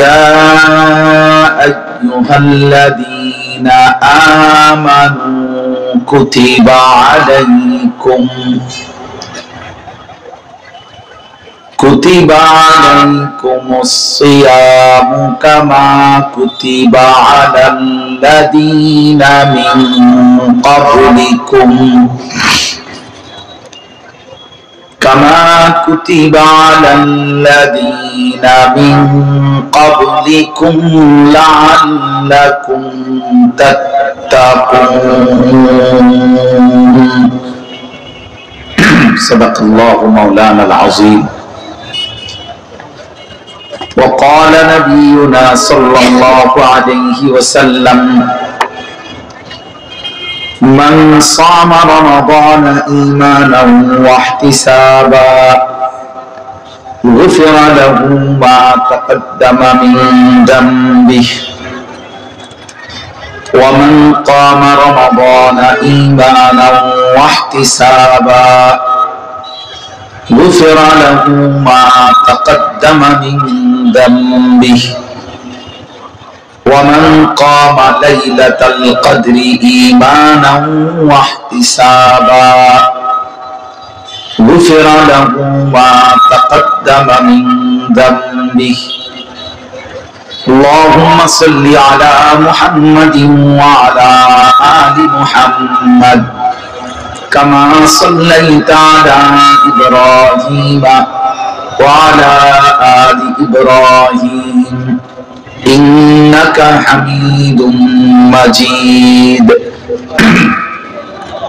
يا أيها الذين آمنوا كتب عليكم الصيام كما كتب على الذين من قبلكم لعلكم تتقون صدق الله مولانا العظيم. وقال نبينا صلى الله عليه وسلم من صام رمضان إيمانا واحتسابا غفر له ما تقدم من ذنبه ومن قام رمضان إيمانا واحتسابا غفر له ما تقدم من ذنبه ومن قام ليلة القدر إيمانا واحتسابا غفر له ما تقدم من ذنبه. اللهم صل على محمد وعلى آل محمد كما صليت على إبراهيم وعلى آل إبراهيم إنك حميد مجيد.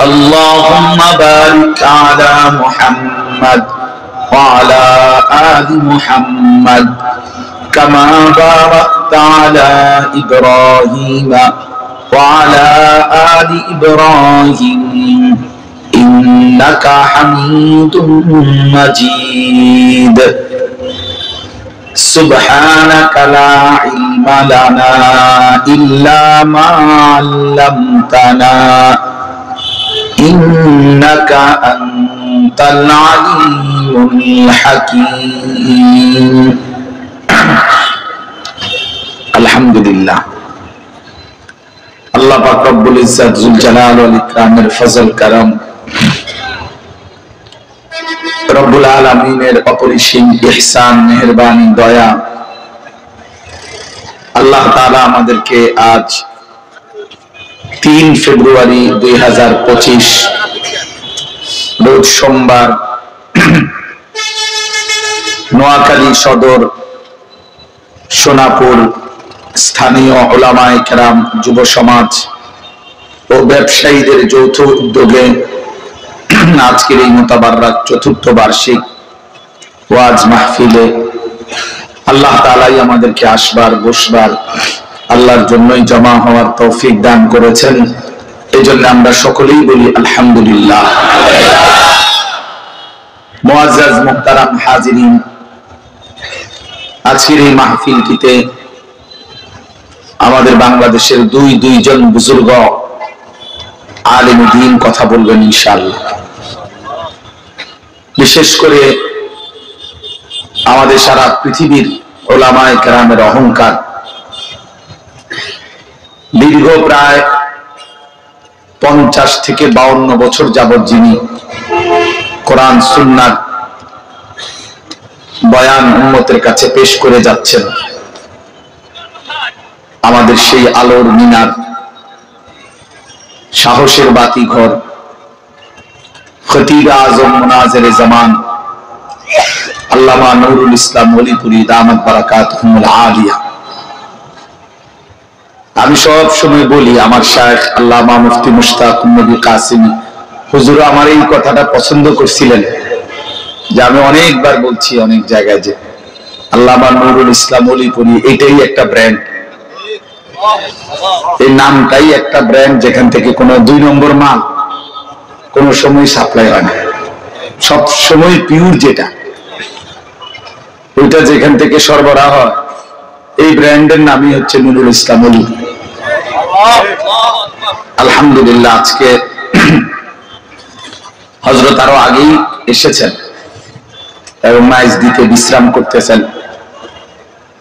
اللهم بارك على محمد وعلى آل محمد كما باركت على إبراهيم وعلى آل إبراهيم إنك حميد مجيد. سبحانك لا علم لنا إلا ما علمتنا إنك أنت العليم الحكيم. الحمد لله আল্লাহ পাক রব্বুল ইজ্জত যুল জালাল ওয়াল ইকরামের ফজল করম রব্বুল আলামিনের অপরিসীম ইহসান মেহেরবানি দয়া আল্লাহ তাআলা আমাদেরকে আজ 3 ফেব্রুয়ারি 2025 রোজ সোমবার নোয়াখালী সদর সোনাপুর স্থানীয় উলামায়ে কেরাম যুব সমাজ ও ব্যবসায়ীদের যৌথ উদ্যোগে আজকের এই মুতাবাররাক চতুর্থ বার্ষিক ওয়াজ মাহফিলে আল্লাহ তাআলাই আমাদেরকে আসবার বসবার আল্লাহর জন্যই জমা হওয়ার তৌফিক দান করেছেন। এজন্য আমরা সকলেই বলি আলহামদুলিল্লাহ। মুআজ্জাজ মুহতারাম হাজিরিন, আজকের এই মাহফিলটিতে আমাদের বাংলাদেশের দুইজন বুজুর্গ আলেম দ্বীন কথা বলবেন ইনশাআল্লাহ। বিশেষ করে আমাদের সারা পৃথিবীর উলামায়ে কেরামের অহংকার, দীর্ঘ প্রায় 50 থেকে 52 বছর যাবত যিনি কোরআন সুন্নাহ বয়ান উম্মতের কাছে পেশ করে যাচ্ছেন, আমাদের সেই আলোর মিনার, সাহসের বাতি ঘর, খতিব আজম মুনাজিরে জামান আল্লামা নুরুল ইসলাম ওলিপুরি দামাত বারাকাতুহুমুল আলিয়া। আমি সব সময় বলি, আমার শায়েখ আল্লামা মুফতি মুশতাক নবী কাসিমি হুজুর আমার এই কথাটা পছন্দ করছিলেন, যে আমি অনেকবার বলছি অনেক জায়গায় যে আল্লামা নুরুল ইসলাম ওলিপুরি এটাই একটা ব্র্যান্ড, এই নামটাই একটা ব্র্যান্ড, যেখান থেকে কোনো 2 নম্বর মাল কোনো সময় সাপ্লাই হয় না, সব সময় পিওর যেটা ওইটা যেখান থেকে সরবরাহ হয়, এই ব্র্যান্ডের নামই হচ্ছে নুরুল ইসলাম ওলি। আলহামদুলিল্লাহ, আজকে হযরত আরো আগেই এসেছেন এবং মাইজ দিতে বিশ্রাম করতেছেন।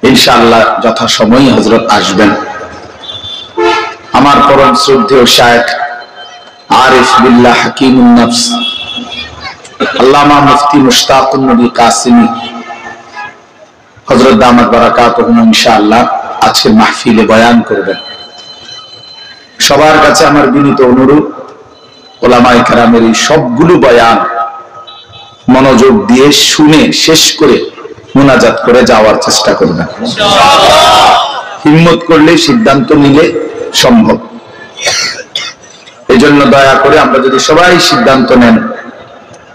ইনশাআল্লাহ যথাসময়ে হযরত আসবেন। আমার পরম শ্রদ্ধেয় শায়েখ আরিফ বিল্লাহ হাকিমুন নফস আল্লামা মুফতি মুশতাকুন নবী কাসিমি হযরত দামাত বারাকাতুহুম ইনশাআল্লাহ আজকে মাহফিলে বয়ান করবেন। সবার কাছে আমার বিনীত অনুরোধ, উলামায়ে কেরামের এই সবগুলো বয়ান মনোযোগ দিয়ে শুনে শেষ করে মুনাজাত করে যাওয়ার চেষ্টা করবেন। হিম্মত করলে, সিদ্ধান্ত নিলে সম্ভব। এই জন্য দয়া করে আমরা যদি সবাই সিদ্ধান্ত নেন,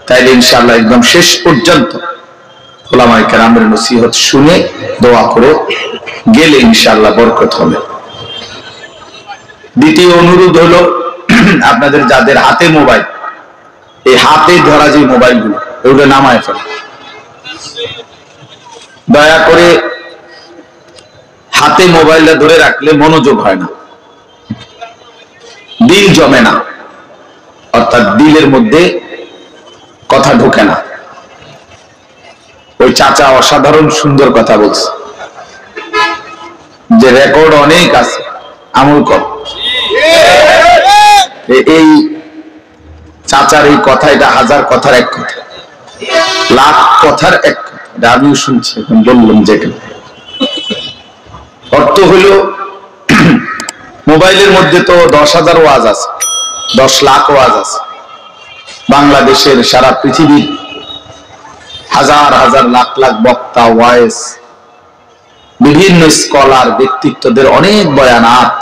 তাইলে ইনশাআল্লাহ একদম শেষ পর্যন্ত উলামায়ে কেরামের নসিহত শুনে দোয়া করে গেলে ইনশাআল্লাহ বরকত হবে। দ্বিতীয় অনুরোধ হলো, আপনাদের যাদের হাতে মোবাইল, এই হাতে ধরা যে মোবাইলগুলো, এগুলো নামায় ফেলে। দয়া করে হাতে মোবাইলটা ধরে রাখলে মনোযোগ হয় না, দিল জমে না, অর্থাৎ দিলের মধ্যে কথা ঢোকে না। ওই চাচা অসাধারণ সুন্দর কথা বলছে, যে রেকর্ড অনেক আছে, আমল কর। এই চাচার এই কথা, এটা হাজার কথার এক কথা, লাখ কথার এক কথা। আমিও শুনছি, এখন বললাম যেখানে অর্থ হইল, মোবাইলের মধ্যে তো 10,000 ওয়াজ আছে, 10 লাখ ওয়াজ আছে। বাংলাদেশের, সারা পৃথিবীর হাজার হাজার লাখ লাখ বক্তা, ওয়াইজ, বিভিন্ন স্কলার, ব্যক্তিত্বদের অনেক বয়ানাত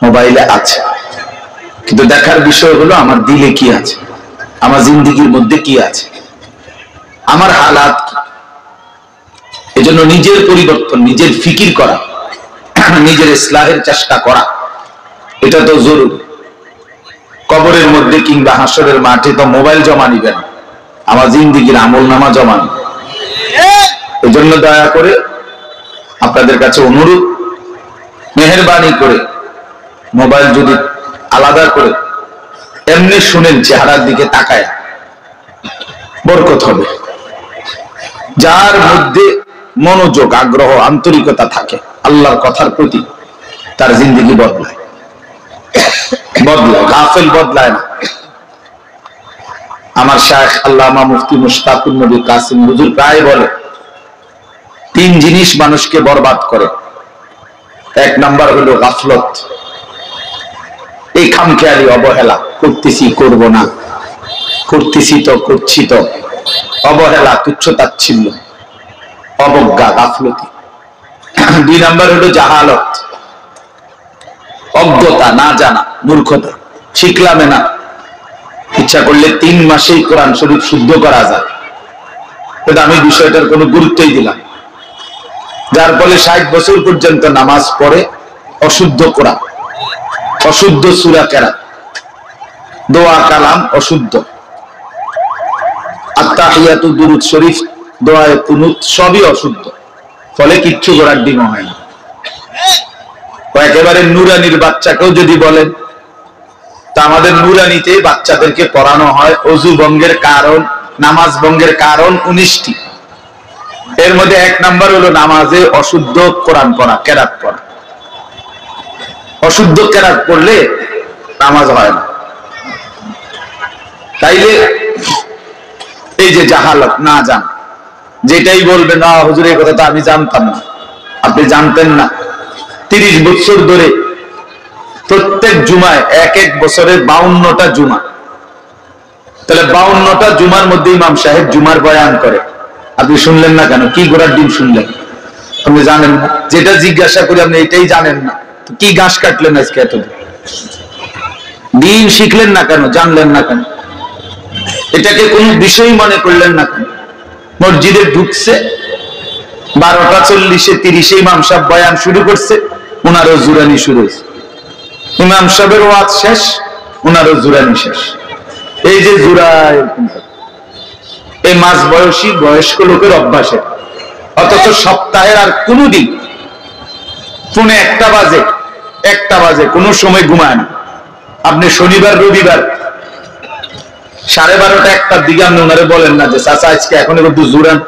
মোবাইলে আছে। কিন্তু দেখার বিষয় হলো আমার দিলে কি আছে, আমার জিন্দেগির মধ্যে কি আছে, আমার হালাত কি। এজন্য নিজের পরিবর্তন, নিজের ফিকির করা, নিজের ইসলাহের চেষ্টা করা, এটা তো জরুরি। কবরের মধ্যে কিংবা হাসরের মাঠে তো মোবাইল জমা নিবে না, আমার জিন্দেগির আমল নামা জমা নিবে। এই জন্য দয়া করে আপনাদের কাছে অনুরোধ, মেহেরবানি করে মোবাইল যদি আলাদা করে এমনি শুনেন, চেহারার দিকে তাকায়, বরকত হবে। যার মধ্যে মনোযোগ, আগ্রহ, আন্তরিকতা থাকে আল্লাহর কথার প্রতি, তার জিন্দেগি বদলায়, গাফেল বদলায় না। আমার শায়েখ আল্লামা মুফতি মুশতাকুন নবী কাসিম হুজুর প্রায় বলে, 3 জিনিস মানুষকে বরবাদ করে। 1 নাম্বার হলো গাফলত, এই খামখেয়ালি, অবহেলা, করতেছি করব না, করতেছি তো করছি তো, অবহেলা, তুচ্ছতাচ্ছিল্য, অবজ্ঞা, গাফলতি। 2 নাম্বার হলো জাহালত, অজ্ঞতা, না জানা, মূর্খতা, শিখলামে না। ইচ্ছা করলে 3 মাসেই কোরআন শরীফ শুদ্ধ করা যায়, কিন্তু আমি বিষয়টার কোনো গুরুত্বই দিলাম, যার ফলে 60 বছর পর্যন্ত নামাজ পড়ে অশুদ্ধ কোরআন, অশুদ্ধ সূরা কেরাত, দোয়া কালাম অশুদ্ধ, আত্তাহিয়াতু, দুরূদ শরীফ, দোয়ায়ে কুনুত সবই অশুদ্ধ, ফলে কিচ্ছু গোড়ার ডিম হয় না। একেবারে নুরানির বাচ্চাকেও যদি বলেন, তা আমাদের নুরানিতে বাচ্চাদেরকে পড়ানো হয় ওযু ভঙ্গের কারণ, নামাজ ভঙ্গের কারণ 19টি। এর মধ্যে 1 নাম্বার হলো নামাজে অশুদ্ধ কোরআন পড়া, কেরাত পড়া। অশুদ্ধ কেরাত পড়লে নামাজ হয় না। তাইলে এই যে জাহালত, না জান, যেটাই বলবেন, না হুজুর এই কথা তো আমি জানতাম না, আপনি জানতেন না। 30 বছর ধরে প্রত্যেক জুমায়, 1 বছরে 52টা জুমা, তাহলে 52টা জুমার মধ্যে ইমাম সাহেব জুমার বয়ান করে, আপনি শুনলেন না কেন? কি গোড়ার ডিম শুনলেন? আপনি জানেন না, যেটা জিজ্ঞাসা করি আপনি এটাই জানেন না, কি ঘাস কাটলেন আজকে এতদিন? দিন শিখলেন না কেন? জানলেন না কেন? এটাকে কোন বিষয় মনে করলেন না কেন? মসজিদে ঢুকছে 12টা 40-এ 30-এ ইমাম সাহেব বয়ান শুরু করছে, ওনারও জুরানি শুরু হয়েছে। ইমাম সাহেবের ওয়াজ শেষ, ওনারও জুরানি শেষ। এই যে জুরায়, এই মাঝ বয়সী বয়স্ক লোকের অভ্যাসে, অথচ সপ্তাহের আর কোন দিন ফোনে 1টা বাজে কোনো সময় ঘুমায় না। আপনি শনিবার রবিবার 12:30 1টার দিকে আপনি ওনারে বলেন না যে চাচা আজকে এখন একটু জুরান,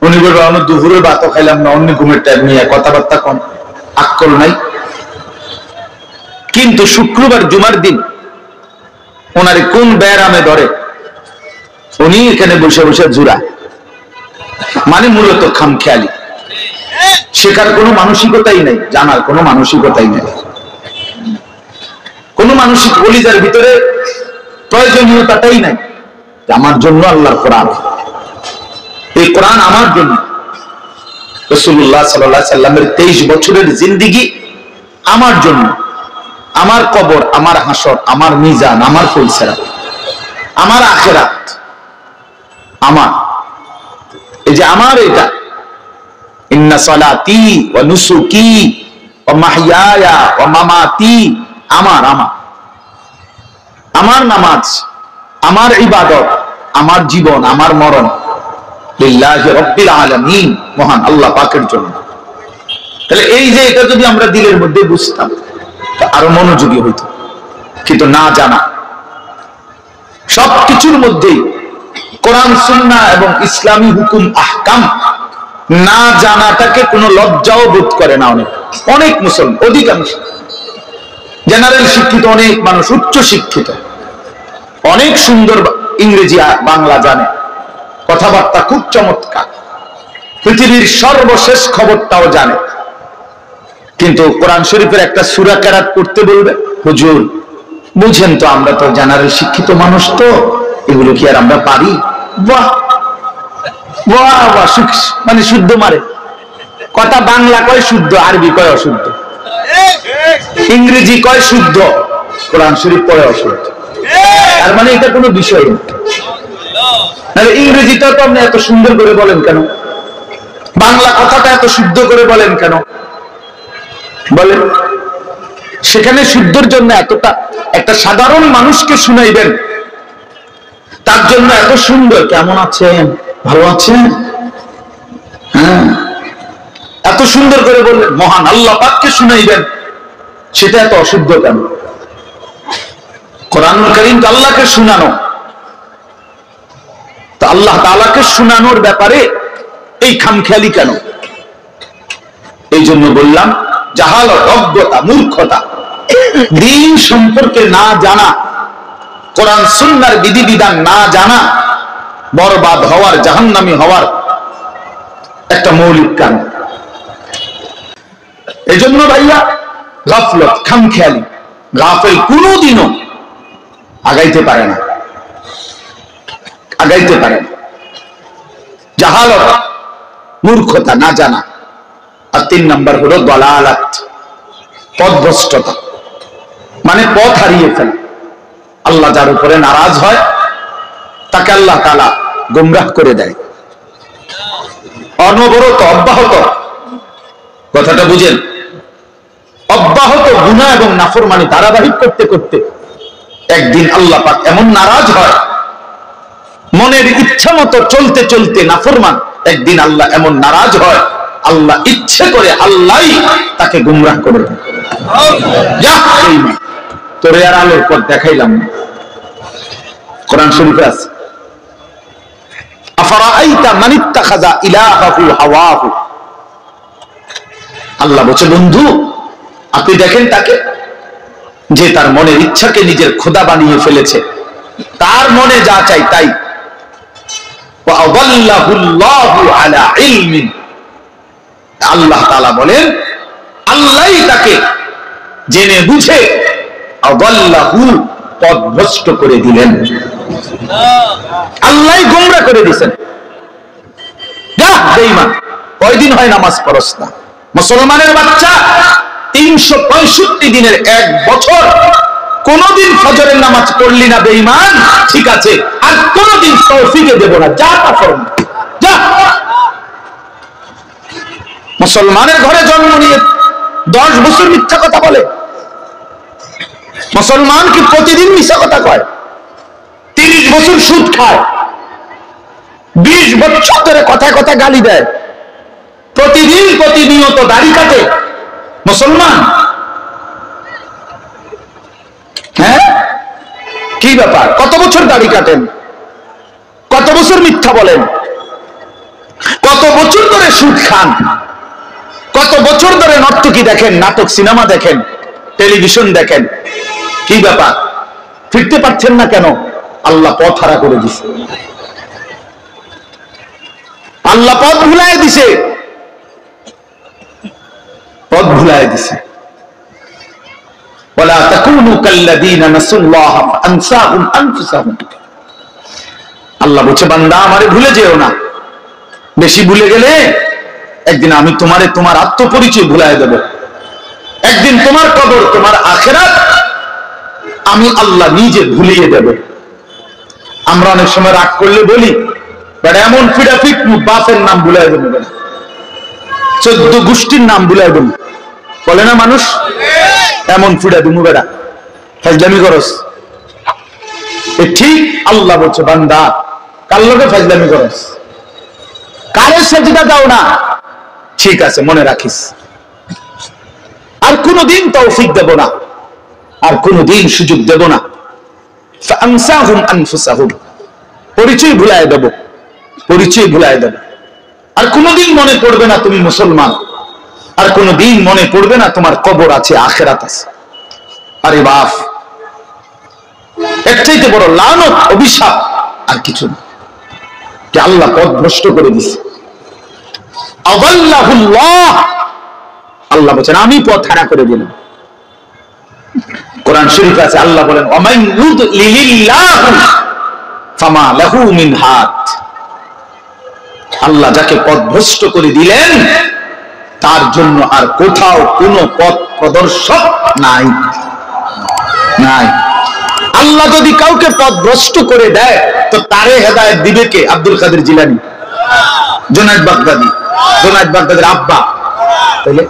উনি বলবো আমি দুপুরের ভাতও খাইলাম না, অন্য ঘুমের টাইম নিয়ে কথাবার্তা কম, আক্কল নাই। কিন্তু শুক্রবার জুমার দিন ওনারে কোন ব্যারামে ধরে, উনি এখানে বসে বসে জুড়া, মানে মূলত খামখেয়ালি, শেখার কোনো মানসিকতাই নাই, জানার কোনো মানসিকতাই নাই, কোন মানসিক কলিজার ভিতরে প্রয়োজনীয়তাটাই নাই। আমার জন্য আল্লাহর কোরআন, এই কোরআন আমার জন্য। রাসূলুল্লাহ সাল্লাল্লাহু আলাইহি সাল্লামের 23 বছরের জিন্দেগি আমার জন্য, আমার কবর, আমার হাসর, আমার মিজান, আমার ফুলসেরা, আমার আখিরাত, আমার এই যে আমার এটা, ইন্না সালাতি ওয়া নুসুকি ওয়া মাহইয়ায়া ওয়া মামাতি, আমার আমার আমার নামাজ, আমার ইবাদত, আমার জীবন, আমার মরণ লিল্লাহি রাব্বিল আলামিন, মহান আল্লাহ পাকের জন্য। তাহলে এই যে এটা যদি আমরা দিলের মধ্যে বুঝতাম তো আরো মনোযোগী হইতো। কিন্তু না জানা, সবকিছুর মধ্যেই কোরআন সুন্নাহ এবং ইসলামী হুকুম আহকাম না জানাটাকে কোনো লজ্জাও বোধ করে না। অনেক অনেক মুসলমান, অধিকাংশ জেনারেল শিক্ষিত অনেক মানুষ, উচ্চ শিক্ষিত, অনেক সুন্দর ইংরেজি বাংলা জানে, কথাবার্তা খুব চমৎকার, পৃথিবীর সর্বশেষ খবরটাও জানে, কিন্তু কোরআন শরীফের একটা সূরা কেরাত করতে বলবে, হুজুর বুঝেন তো আমরা তো জেনারেল শিক্ষিত মানুষ, তো এগুলো কি আর আমরা পারি? বাহ বাহ বাহ, মানে শুদ্ধ মারে কথা, বাংলা কয় শুদ্ধ, আরবি কয় অশুদ্ধ, ইংরেজি কয় শুদ্ধ, কোরআন শরীফ পড়ে অশুদ্ধ। তার মানে এটা কোনো বিষয় না। ইংরেজিটা তো আপনি এত সুন্দর করে বলেন কেন? বাংলা কথাটা এত শুদ্ধ করে বলেন কেন? বলেন, সেখানে শুদ্ধর জন্য এতটা, একটা সাধারণ মানুষকে শুনাইবেন, তার জন্য এত সুন্দর, কেমন আছেন, ভালো আছেন, হ্যাঁ, এত সুন্দর করে বললেন, মহান আল্লাহ পাককে শুনাইবেন, সেটা এত অশুদ্ধ কেন? কোরআনুল কারীম তো আল্লাহকে শুনানো, তো আল্লাহ তাআলাকে শুনানোর ব্যাপারে এই খামখেয়ালি কেন? এই জন্য বললাম জাহালত, অজ্ঞতা, মূর্খতা, দ্বীন সম্পর্কে না জানা, কোরআন সুন্নাহর বিধিবিধান না জানা বরবাদ হওয়ার, জাহান্নামী হওয়ার একটা মৌলিক কারণ। এই জন্য ভাইয়া গাফলত, খামখেয়ালি, গাফেল কোনোদিনও আগাইতে পারে না, আগাইতে পারে না। জাহালত, মূর্খতা, না জানা। আর 3 নাম্বার হলো দালালাত, পথভ্রষ্টতা, মানে পথ হারিয়ে ফেলা। আল্লাহ যার উপরে নারাজ হয় তাকে আল্লাহ তাআলা গোমরাহ করে দেয়। অনবরত, অব্যাহত, কথাটা বুঝেন, অব্যাহত গুনাহ এবং নাফরমানি ধারাবাহিক করতে করতে একদিন আল্লাহ পাক এমন নারাজ হয়, মনের ইচ্ছা মতো চলতে চলতে নাফরমান, একদিন আল্লাহ এমন নারাজ হয়, আল্লাহ ইচ্ছে করে আল্লাহই তাকে গুমরাহ করে দেয়। তোরে আর আলোর পথ দেখাইলাম না, কোরআন শরীফে আছে, আফারাআইতা মান ইত্তাখাযা ইলাহাহু হাওয়াহু। আল্লাহ বলছে, বন্ধু আপনি দেখেন তাকে, যে তার মনের ইচ্ছাকে নিজের খোদা বানিয়ে ফেলেছে, তার মনে যা চাই তাই। ওয়া আদাল্লাহুল্লাহু আলা ইলমিন, আল্লাহ তাআলা বলেন আল্লাহই তাকে জেনে বুঝে আদাল্লাহু, পথভ্রষ্ট করে দিলেন, আল্লাহই গোমরা করে দিয়েছেন। যা বেঈমান, কয়দিন হয় নামাজ পড়স না, মুসলমানের বাচ্চা 365 দিনের 1 বছর কোনদিন ফজরের নামাজ পড়লি না বেঈমান, ঠিক আছে, আর কোনদিন তৌফিকে দেব না, যা তা ফরম, যা। মুসলমানের ঘরে জন্ম নিয়ে 10 বছর মিথ্যা কথা বলে, মুসলমান কি প্রতিদিন মিথ্যা কথা কয়, 30 বছর সুদ খায়, 20 বছর ধরে কথায় কথা গালি দেয়, প্রতিদিন প্রতিনিয়ত দাড়ি কাটে মুসলমান। হ্যাঁ, কি ব্যাপার, কত বছর দাড়ি কাটেন, কত বছর মিথ্যা বলেন, কত বছর ধরে সুদ খান, কত বছর ধরে নর্তকী দেখেন, নাটক সিনেমা দেখেন, টেলিভিশন দেখেন, কি ব্যাপার? ফিরতে পারছেন না কেন? আল্লাহ পথ হারা করে দিছে, আল্লাহ পথ ভুলায় দিছে, পথ ভুলায় দিছে। ওয়ালা তাকুনু কাল্লাযীনা নাসুল্লাহ ফাআনসাহুম আনফুসাহুম। আল্লাহ বলছে, বান্দা আমারে ভুলে যেও না। বেশি ভুলে গেলে একদিন আমি তোমারে তোমার আত্মপরিচয় ভুলায় দেব। একদিন তোমার কবর, তোমার আখিরাত আমি আল্লাহ নিজে ভুলিয়ে দেব। আমরা অনেক সময় রাগ করলে বলি, বেটা এমন ফিডাফিট বাপের নাম ভুলায় দেবো, 14 গোষ্ঠীর নাম ভুলায় দেবো, বলে না মানুষ? এমন ফিডা দিমু বেটা, ফাজলামি করস। ঠিক আল্লাহ বলছে, বান্দা কার লগে ফাজলামি করস, কারে সেজদা দাও না, ঠিক আছে মনে রাখিস, আর কোনদিন তৌফিক দেব না, আর কোনদিন সুযোগ দেব না। ফাআনসাহুম আনফুসাহুম, পরিচয় ভুলায় দেব, পরিচয় ভুলায় দেব। আর কোনদিন মনে পড়বে না তুমি মুসলমান, আর কোনদিন মনে পড়বে না তোমার কবর আছে, আখিরাত আছে। আরে বাপ, এর চাইতে বড় লানত, অভিশাপ আর কিছু না, যে আল্লাহ পথ ভ্রষ্ট করে দিছে। আদাল্লাহুল্লাহ, আল্লাহ বলেন আমি পথ হারা করে দিলাম। কোরআন শরীফে আছে, আল্লাহ বলেন ওয়ামান ইউদলিলিল্লাহু ফামা লাহু মিন হাদ। আল্লাহ যাকে পথ ভ্রষ্ট করে দিলেন তার জন্য আর কোথাও কোনো পথ প্রদর্শক নাই, নাই। আল্লাহ যদি কাউকে পথ ভ্রষ্ট করে দেয় তো তারে হেদায়েত দিবে কে? আব্দুল কাদের জিলানী, জুনায়েদ বাগদাদি, জুনায়েদ বাগদাদির আব্বা। তাইলে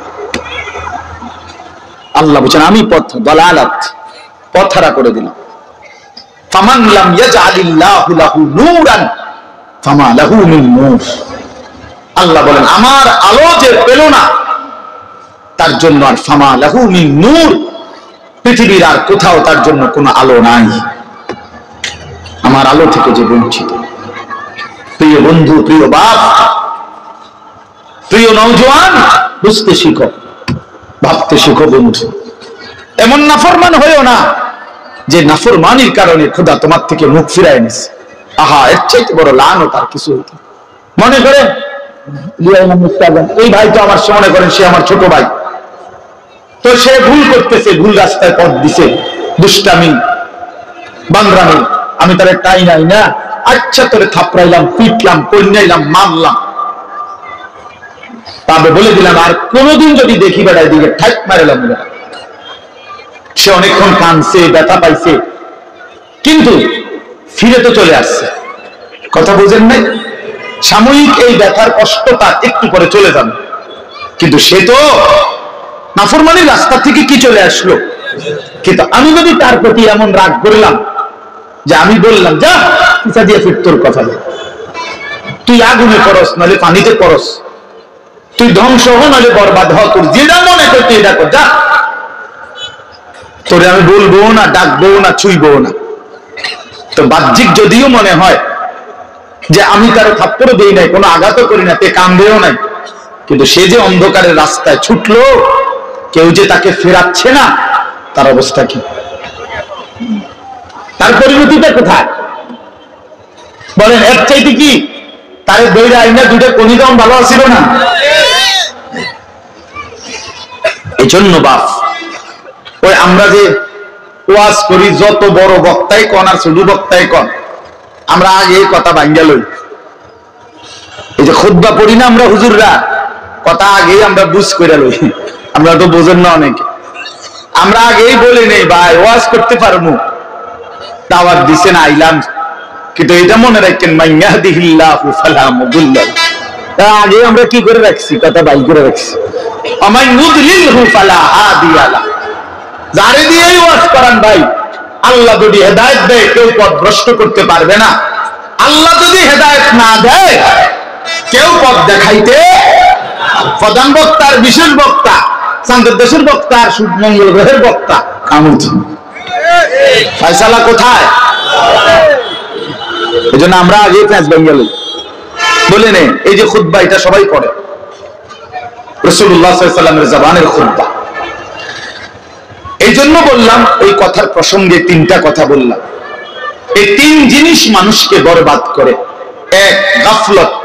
আল্লাহ বলেন আমি পথ দালালাত, পথ হারা করে দিলাম। ফামান লাম ইয়াজআলিল্লাহু লাহু নূরান ফামা লাহু মিন নূর। আল্লাহ বলেন আমার আলো যে পেল না তার জন্য আর ফামা লাহু মিন নূর, পৃথিবীর আর কোথাও তার জন্য কোনো আলো নাই, আমার আলো থেকে যে বঞ্চিত। প্রিয় বন্ধু, প্রিয় বাপ, প্রিয় নওজোয়ান, বুঝতে শিখো, ভাবতে শিখো বন্ধু। এমন নাফরমান হইও না যে নাফরমানির কারণে খোদা তোমার থেকে মুখ ফিরায় নিছে। আহা, এর চাইতে বড় লানত আর কিছু হইতো। মনে করেন এই ভাই তো আমার, মনে করেন সে আমার ছোট ভাই, তো সে ভুল করতেছে, ভুল রাস্তায় পথ দিছে, দুষ্টামি বান্দরামি, আমি তারে টাই নাই না, আচ্ছা তোরে থাপড়াইলাম, পিটলাম, কন্যাইলাম, মারলাম, তবে বলে দিলাম আর কোনদিন যদি দেখি বেড়ায় দিকে ঠাক মারেলাম। সে অনেকক্ষণ কাঁদছে, ব্যথা পাইছে, কিন্তু ফিরে তো চলে আসছে। কথা বুঝেন নাই? সাময়িক এই ব্যথার কষ্টটা একটু পরে চলে যাবে, কিন্তু সে তো নাফরমানির রাস্তা থেকে কি চলে আসলো। কিন্তু আমি যদি তার প্রতি এমন রাগ করলাম যে আমি বললাম যা পিছা দিয়ে ফির, তোর কথা তুই আগুনে পরস নাহলে পানিতে পরস, তুই ধ্বংস হ নাহলে বরবাদ হ, তোর যেটা মনে কর তুই এটা কর, যা, তোরে আমি বলবো না, ডাকবো না, ছুঁইবো না। তো বাহ্যিক যদিও মনে হয় যে আমি কারো থাপ্পড়ও দিই নাই, কোনো আঘাতও করি না, তে কামড়েও নাই, কিন্তু সে যে অন্ধকারের রাস্তায় ছুটলো, কেউ যে তাকে ফেরাচ্ছে না, তার অবস্থা কি? তার পরিণতিটা কোথায় বলেন? এর চাইতে কি তারে দইরা আইনা দুটো কোনি দাম ভালো ছিল না? এই জন্য বাপ, ওই আমরা যে ওয়াজ করি, যত বড় বক্তাই কন আর ছোট বক্তাই কন, আমরা আগে এই কথা ভাঙ্গা লই। এই যে খুতবা পড়ি না আমরা হুজুররা, কথা আগেই আমরা বুঝ করে লই। আমরা তো বোঝেন না অনেকে, আমরা আগেই বলি নেই ভাই ওয়াজ করতে পারবো, দাওয়াত দিছেন আইলাম, কিন্তু এটা মনে রাখেন মাইয়াহদিহিল্লাহু ফালা মুদিল্লা লাহু, আগে আমরা কি করে রাখছি, কথা বাই করে রাখছি, আমায় মুদলিলহু ফালা হাদিয়া লাহু। যারে দিয়েই ওয়াজ করান ভাই, আল্লাহ যদি হেদায়েত দেয় কেউ পথ ভ্রষ্ট করতে পারবে না, আল্লাহ যদি হেদায়েত না দেয় কেউ পথ দেখাইতে। প্রধান বক্তা আর বিশেষ বক্তা, চাঁদের দেশের বক্তা আর মঙ্গল গ্রহের বক্তা, কামুচ ফয়সালা কোথায়? এই জন্য আমরা আগে প্যাঁচ বেঙ্গল বলে নে, এই যে খুতবা এটা সবাই পড়ে, রাসূলুল্লাহ সাল্লাল্লাহু আলাইহি ওয়াসাল্লামের জবানের খুতবা। এই জন্য বললাম, ওই কথার প্রসঙ্গে তিনটা কথা বললাম। এই তিন জিনিস মানুষকে বরবাদ করে। এক, গাফলত,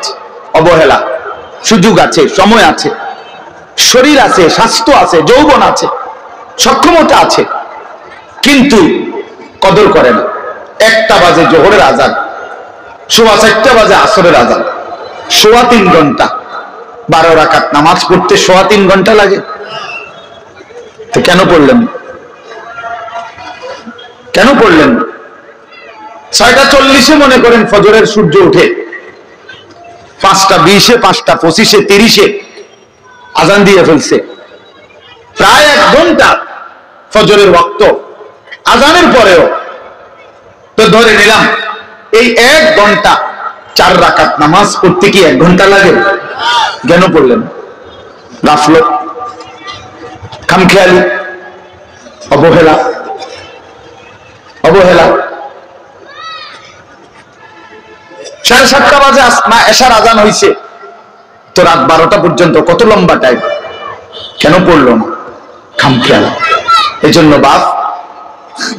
অবহেলা। সুযোগ আছে, সময় আছে, শরীর আছে, স্বাস্থ্য আছে, যৌবন আছে, সক্ষমতা আছে, কিন্তু কদর করে না। 1টা বাজে জোহরের আজান, 4:15 বাজে আসরের আজান, 3.25 ঘন্টা, 12 রাকাত নামাজ পড়তে 3.25 ঘন্টা লাগে। তো কেন পড়লেন? কেন পড়লেন? 6:40 মনে করেন ফজরের সূর্য উঠে, 5:20, 5:25, 30 আজান দিয়ে ফেলছে। প্রায় 1 ঘন্টা ফজরের ওয়াক্ত, আজানের পরেও তো ধরে নিলাম এই 1 ঘন্টা 4 রাকাত নামাজ পড়তে কি 1 ঘন্টা লাগে? কেন পড়লেন? গাফলত, খামখেয়ালি, অবহেলা। অবহেলা। 7:30 বাজে এশার আজান হয়েছে, তো রাত 12টা পর্যন্ত কত লম্বা টাইম, কেন পড়লো না? খামখেয়ালি। এই জন্য বাপ,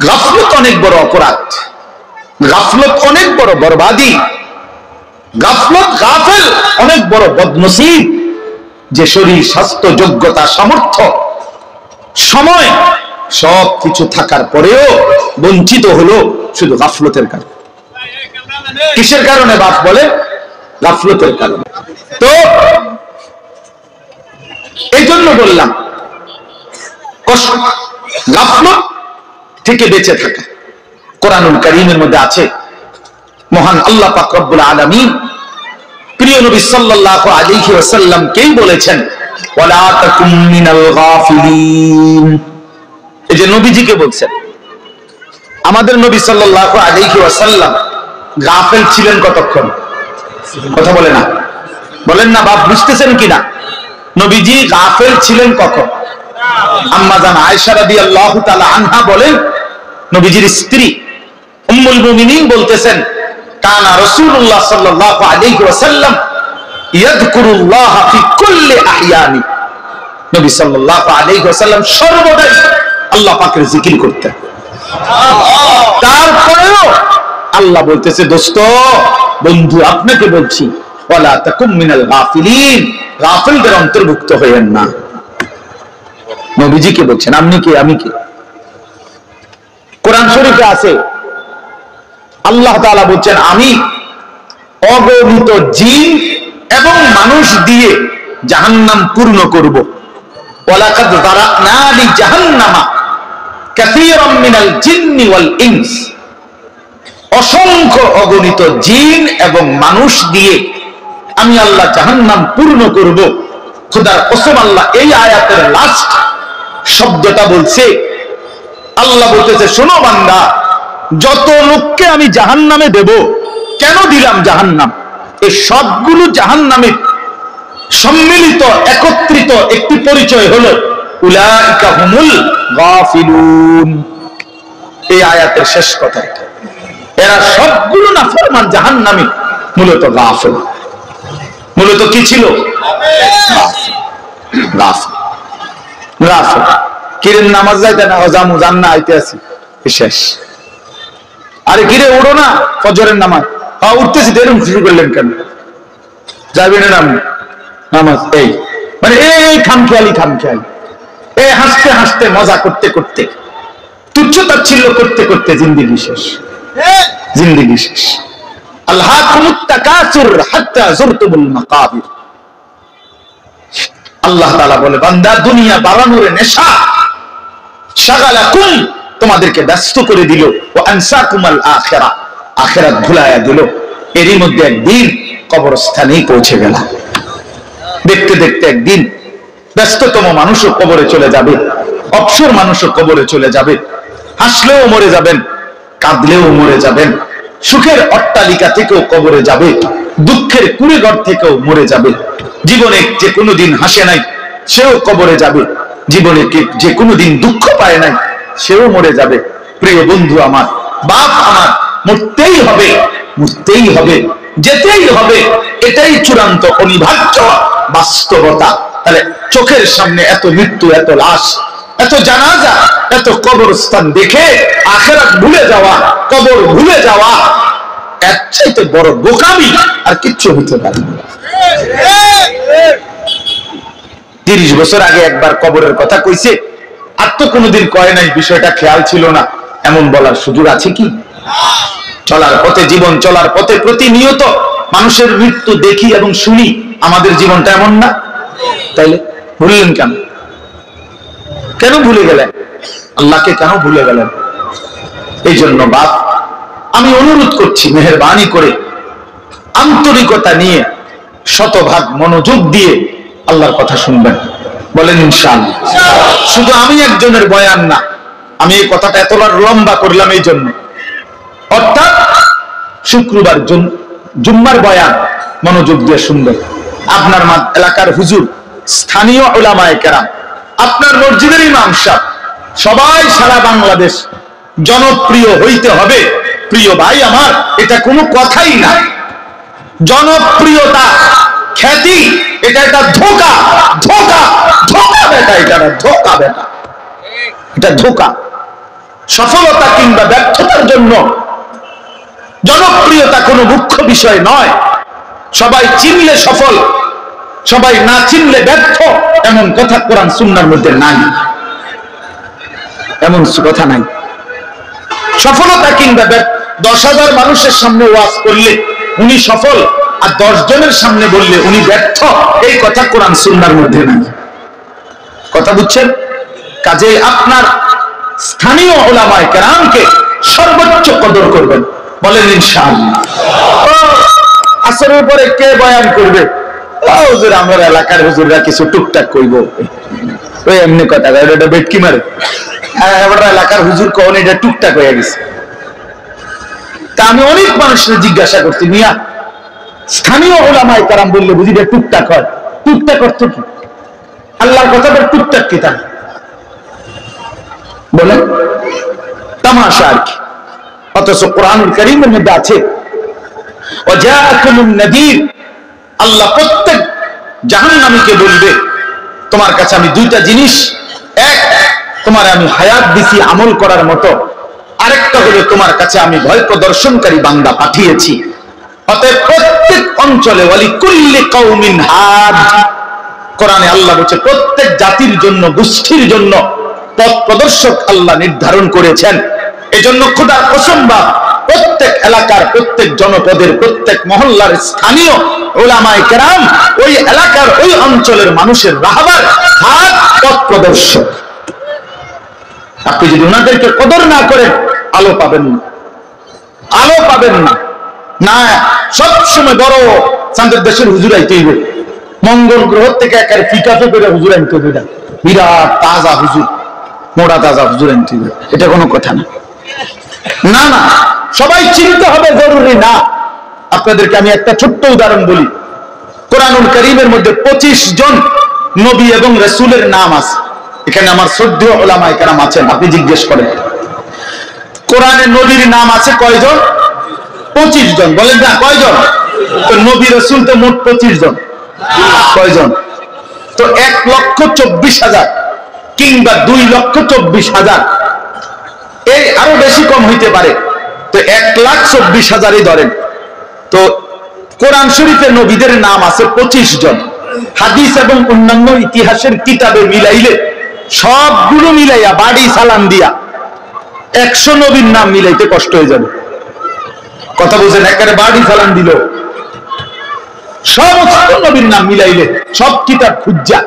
গাফলত অনেক বড় অপরাধ, গাফলত অনেক বড় বরবাদি, গাফলত, গাফেল অনেক বড় বদনসিব। যে শরীর, স্বাস্থ্য, যোগ্যতা, সামর্থ্য, সময় সব কিছু থাকার পরেও বঞ্চিত হলো শুধু গাফলতের কারণে। কিসের কারণে? বাপ বলে গাফলতের কারণে। তো এই জন্য বললাম গাফলত থেকে বেঁচে থাকা। কোরআনুল কারীমের মধ্যে আছে, মহান আল্লাহ পাক রব্বুল আলামিন প্রিয় নবী সাল্লাল্লাহু আলাইহি ওয়াসাল্লামকেই বলেছেন, ওয়ালা তাকুম মিনাল গাফিলিন। এই যে নবীজিকে বলছেন, আমাদের নবী সাল্লাল্লাহু আলাইহি ওয়াসাল্লাম গাফেল ছিলেন কতক্ষণ? কথা বলে না, বলেন না বাপ, বুঝতেছেন কিনা? নবীজি গাফেল ছিলেন কখন? আম্মা জান আয়েশা রাদিয়াল্লাহু তাআলা আনহা বলেন, নবীজির স্ত্রী উম্মুল মুমিনিন বলতেছেন, কানা রাসূলুল্লাহ সাল্লাল্লাহু আলাইহি ওয়াসাল্লাম ইয়াযকুরুল্লাহ ফি কুল্লি আহইয়ানি। নবী সাল্লাল্লাহু আলাইহি ওয়াসাল্লাম সর্বদাই আল্লাহ পাকের জিকির করতেন। তারপরেও আল্লাহ বলতেছে, দোস্ত, বন্ধু, আপনাকে বলছি, ওয়ালা তাকুম মিনাল গাফিলিন, গাফিলদের অন্তর্ভুক্ত হয়েন না। নবীজিকে বলছেন, আপনি কে, আমি কে? কোরআন শরীফে আছে, আল্লাহ তাআলা বলছেন, আমি অগণিত জিন এবং মানুষ দিয়ে জাহান্নাম পূর্ণ করব। ওয়ালাকাদ যারানা লি জাহান্নামা কাসীরাম মিনাল জিন্নি ওয়াল ইনস। অসংখ্য অগণিত জিন এবং মানুষ দিয়ে আমি আল্লাহ জাহান্নাম পূর্ণ করব। খোদার কসম, আল্লাহ এই আয়াতের লাস্ট শব্দটা বলছে, আল্লাহ বলতেছে, শোনো বান্দা, যত লোককে আমি জাহান্নামে দেব, কেন দিলাম জাহান্নাম? এই সবগুলো জাহান্নামের সম্মিলিত একত্রিত একটি পরিচয় হলো উলাইকা হুমুল গাফিলুন। এই আয়াতের শেষ কথা এটা। এরা সবগুলো নাফরমান জাহান্নামী, মূলত গাফিল। মূলত কি ছিল? গাফিল। গাফিল। কিরেন নামাজ যাইতে না, জামু জান্না আইতে আছি, শেষ। আরে কিরে উঠো না, ফজরের নামাজ। উঠতেছি, এরকম শুরু করলেন কেন? যাবেন না নামাজ? এই মানে এই খামখেয়ালি, খামখেয়ালি, এই হাসতে হাসতে, মজা করতে করতে, তুচ্ছতাচ্ছিল্য করতে করতে জিন্দেগি শেষ, জিন্দেগি শেষ। আলহাকুমুত তাকাসুর হাত্তা যুরতুমুল মাকাবির। আল্লাহ তাআলা বলে, বান্দা, দুনিয়া বাড়ানোর নেশা শাগালাকুম, তোমাদেরকে ব্যস্ত করে দিল, ওয়া আনসাকুমাল আখিরাহ, আখিরাত ভুলায়া দিল। এরই মধ্যে একদিন কবরস্থানেই পৌঁছে গেল। দেখতে দেখতে একদিন ব্যস্ততম মানুষও কবরে চলে যাবে, অবসর মানুষও কবরে চলে যাবে। হাসলেও মরে যাবেন, কাঁদলেও মরে যাবেন, সুখের অট্টালিকা থেকেও কবরে যাবে, দুঃখের কুড়েঘর থেকেও মরে যাবে। জীবনে যে কোনোদিন হাসে নাই, সেও কবরে যাবে। জীবনে যে কোনোদিন দুঃখ পায় নাই, সেও মরে যাবে। প্রিয় বন্ধু আমার, বাপ আমার, মরতেই হবে, মরতেই হবে। যেতেই হবে, এটাই চূড়ান্ত অনিবার্য বাস্তবতা। তাহলে চোখের সামনে এত মৃত্যু, এত লাশ, এত জানাজা, এত কবরস্থান দেখে আখিরাত ভুলে যাওয়া, কবর ভুলে যাওয়া, এর চাইতে বড় বোকামি আর কিচ্ছু হইতে পারে না। 30 বছর আগে একবার কবরের কথা কইছে, আর তো কোনোদিন কয় নাই, বিষয়টা খেয়াল ছিল না, এমন বলার সুযোগ আছে কি? চলার পথে, জীবন চলার পথে প্রতিনিয়ত মানুষের মৃত্যু দেখি এবং শুনি। আমাদের জীবনটা এমন না? তাইলে ভুললেন কেন? কেন ভুলে গেলেন? আল্লাহকে কেন ভুলে গেলেন? এই জন্য বাপ, আমি অনুরোধ করছি, মেহেরবানি করে আন্তরিকতা নিয়ে শতভাগ মনোযোগ দিয়ে আল্লাহর কথা শুনবেন। বলেন ইনশাআল্লাহ। শুধু আমি একজনের বয়ান না, আমি এই কথাটা এতবার লম্বা করলাম এই জন্য, অর্থাৎ শুক্রবার জুম্মার বয়ান মনোযোগ দিয়ে শুনবেন। আপনার এলাকার হুজুর, স্থানীয় উলামায়ে কেরাম, আপনার মসজিদের ইমাম সাহেব, সবাই সারা বাংলাদেশ জনপ্রিয় হইতে হবে। প্রিয় ভাই আমার, এটা কোনো কথাই না। জনপ্রিয়তা, খ্যাতি, এটা একটা ধোঁকা, ধোঁকা, ধোঁকা বেটা, এটা ধোঁকা বেটা, এটা ধোঁকা। সফলতা কিংবা ব্যর্থতার জন্য জনপ্রিয়তা কোনো মুখ্য বিষয় নয়। সবাই চিনলে সফল, সবাই না চিনলে ব্যর্থ, এমন কথা কোরআন সুন্নাহর মধ্যে নাই, এমন কথা নাই। সফলতা কিংবা 10,000 মানুষের সামনে ওয়াজ করলে উনি সফল, আর 10 জনের সামনে বললে উনি ব্যর্থ, এই কথা কোরআন সুন্নাহর মধ্যে নাই। কথা বুঝছেন? কাজে আপনার স্থানীয় উলামায়ে কেরামকে সর্বোচ্চ কদর করবেন। বলেন ইনশাআল্লাহ। আসরের পরে কে বয়ান করবে? হুজুর, আমার এলাকার হুজুররা কিছু টুকটাক কইব, ওই এমনি কথা, এটা বেটকি মারে। এবার এলাকার হুজুর কোন এটা টুকটাক হয়ে গেছে। তা আমি অনেক মানুষের জিজ্ঞাসা করছি, মিয়া স্থানীয় উলামায়ে কেরাম বললে বুঝি এটা টুকটাক হয়? টুকটাক অর্থ কি? আল্লাহর কথাটা টুকটাক কি? তা বলেন, তামাশা আর কি। অথচ কোরআনুল কারীমের মধ্যে আছে, ওয়াজাআকুমুন নাযীর, আল্লাহ প্রত্যেক জাহান্নামীকে বলবে, তোমার কাছে আমি 2টা জিনিস, এক, তোমার আমি হায়াত দিছি আমল করার মতো, আরেকটা হলো তোমার কাছে আমি ভয় প্রদর্শনকারী বান্দা পাঠিয়েছি। অতএব প্রত্যেক অঞ্চলে ওয়ালিকুল্লি কওমিন হাদ, কোরআনে আল্লাহ বলছে প্রত্যেক জাতির জন্য, গোষ্ঠীর জন্য পথ প্রদর্শক আল্লাহ নির্ধারণ করেছেন। এজন্য খোদার কসম, প্রত্যেক এলাকার, প্রত্যেক জনপদের, প্রত্যেক মহল্লার স্থানীয় উলামায়ে কেরাম ওই এলাকার, ওই অঞ্চলের মানুষের রাহবার, হাত, পথ প্রদর্শক। আপনি যদি ওনাদেরকে কদর না করেন, আলো পাবেন না, আলো পাবেন না। না, সবসময় বড় চাঁদের দেশের হুজুর আইতে হইবে, মঙ্গল গ্রহ থেকে একেবারে ফিকাফে করে হুজুর আনতে হবে, বিরাট তাজা হুজুর, মোড়া তাজা হুজুর আনতে হবে, এটা কোনো কথা না। না না, সবাই চিনতে হবে জরুরি না। আপনাদেরকে আমি একটা ছোট্ট উদাহরণ বলি। কোরআনুল কারীমের মধ্যে 25 জন নবী এবং রাসূলের নাম আছে। এখানে আমার শ্রদ্ধেয় উলামায়ে কেরাম আছেন, আপনি জিজ্ঞেস করেন কোরআনে নবীর নাম আছে কয়জন? 25 জন। বলেন না কয়জন? তো নবী রাসূল তো মোট 25 জন, কয়জন? তো 1,24,000 কিংবা 2,24,000, এই আরো বেশি কম হইতে পারে, তো 1,24,000ই ধরেন। তো কোরআন শরীফে নবীদের নাম আছে 25 জন। হাদিস এবং অন্যান্য ইতিহাসের কিতাবে মিলাইলে, সবগুলো মিলাইয়া বাড়ি সালাম দিয়া 100 নবীর নাম মিলাইতে কষ্ট হয়ে যাবে। কথা বুঝেন? একেবারে বাড়ি সালাম দিল, সমস্ত নবীর নাম মিলাইলে, সব কিতাব খুঁজা,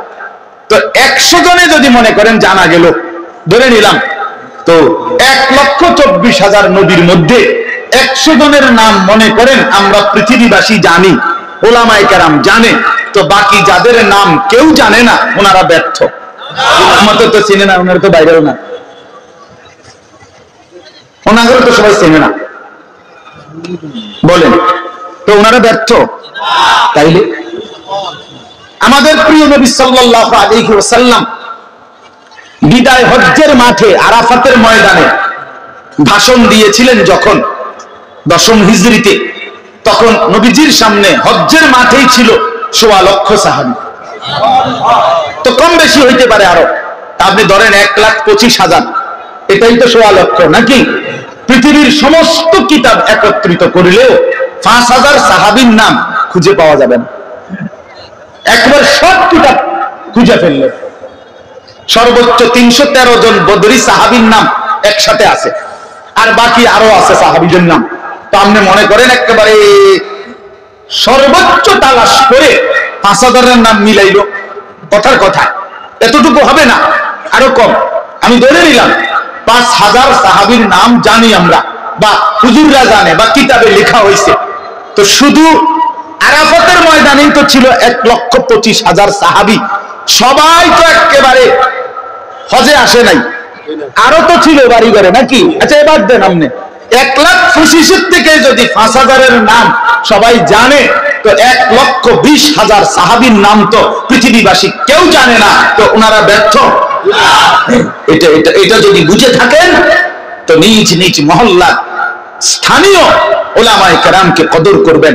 তো 100 জনে যদি মনে করেন জানা গেল, ধরে নিলাম, তো 1,24,000 নবীর মধ্যে 100 জনের নাম মনে করেন আমরা পৃথিবীবাসী জানি, উলামায়ে কেরাম জানে, তো বাকি যাদের নাম কেউ জানে না, ওনারা ব্যর্থ। আমাদের তো চিনে না, ওনারা তো বাইরেও না, ওনাদের তো সবাই চেনে না, বলেন তো ওনারা ব্যর্থ? তাইলে আমাদের প্রিয় নবী সাল্লাল্লাহু আলাইহি ওয়াসাল্লাম বিদায় হজ্জের মাঠে, আরাফাতের ময়দানে ভাষণ দিয়েছিলেন যখন 10ম হিজরিতে, তখন নবীজির সামনে হজ্জের মাঠেই ছিল ১.৫ লক্ষ সাহাবী। তো কম বেশি হইতে পারে আরো, আপনি ধরেন ১,২৫,০০০, এটাই তো ১.৫ লক্ষ নাকি? পৃথিবীর সমস্ত কিতাব একত্রিত করলেও ৫,০০০ সাহাবীর নাম খুঁজে পাওয়া যাবে না। একবার সব কিতাব খুঁজে ফেললে সর্বোচ্চ ৩১৩ জন বদরি সাহাবীর নাম একসাথে আছে, আর বাকি আরো আছে সাহাবীদের নাম। তো আপনি মনে করেন একেবারে সর্বোচ্চ তালাশ করে ৫,০০০ নাম মিলাইলো, কথার কথা এতটুকু হবে না, আরো কম। আমি ধরে নিলাম ৫,০০০ সাহাবীর নাম জানি আমরা, বা হুজুররা জানে, বা কিতাবে লেখা হয়েছে। তো শুধু আরাফাতের ময়দানেই তো ছিল ১,২৫,০০০ সাহাবী। সবাই তো একেবারে হজে আসে নাই, আরো তো ছিল বাড়ি ঘরে নাকি? আচ্ছা এবার দেন আপনি ১,২৫,০০০ থেকে যদি ৫,০০০-এর নাম সবাই জানে, তো ১,২০,০০০ সাহাবীর নাম তো পৃথিবীবাসী কেউ জানে না, তো ওনারা ব্যর্থ। এটা যদি বুঝে থাকেন তো নিজ নিজ মহল্লা স্থানীয় ওলামায়ে কেরামকে কদর করবেন।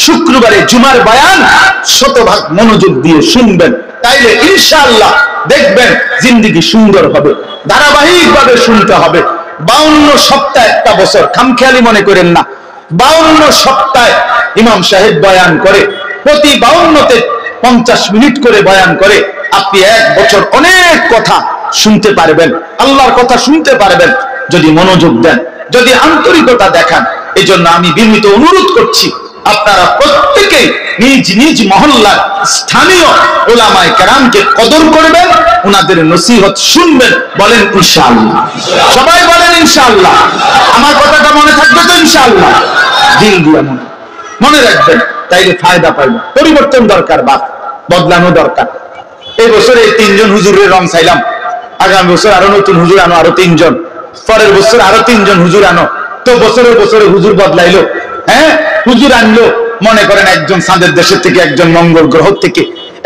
শুক্রবারে জুমার বয়ান শতভাগ মনোযোগ দিয়ে শুনবেন, তাইলে ইনশাআল্লাহ দেখবেন জিন্দেগি সুন্দর হবে। ধারাবাহিকভাবে শুনতে হবে। 52 সপ্তাহ একটা বছর, খামখেয়ালি মনে করেন না। 52 সপ্তাহে ইমাম সাহেব বয়ান করে, প্রতি 52তে 50 মিনিট করে বয়ান করে। আপনি 1 বছর অনেক কথা শুনতে পারবেন, আল্লাহর কথা শুনতে পারবেন যদি মনোযোগ দেন, যদি আন্তরিকতা দেখান। এই জন্য আমি বিনীত অনুরোধ করছি, আপনারা প্রত্যেকেই নিজ নিজ মহল্লার স্থানীয় ওলামায়ে কেরামকে কদর করবেন, ওনাদের নসিহত শুনবেন। বলেন ইনশাআল্লাহ, সবাই বলেন ইনশাআল্লাহ। আমার কথাটা মনে থাকবে তো ইনশাআল্লাহ? দিল দিয়ে মনে রাখবেন, তাইলে ফায়দা পাইবেন। পরিবর্তন দরকার, বাপ বদলানো দরকার। এই বছরে 3 জন হুজুরের রং চাইলাম, আগামী বছর আরো নতুন হুজুর আনো, আরো 3 জন, পরের বছর আরো 3 জন হুজুর আনো। তো বছরে বছরে হুজুর বদলাইলো, হ্যাঁ হুজুর আনলো। মনে করেন একজন চাঁদের দেশের থেকে, একজন মঙ্গল গ্রহ থেকে,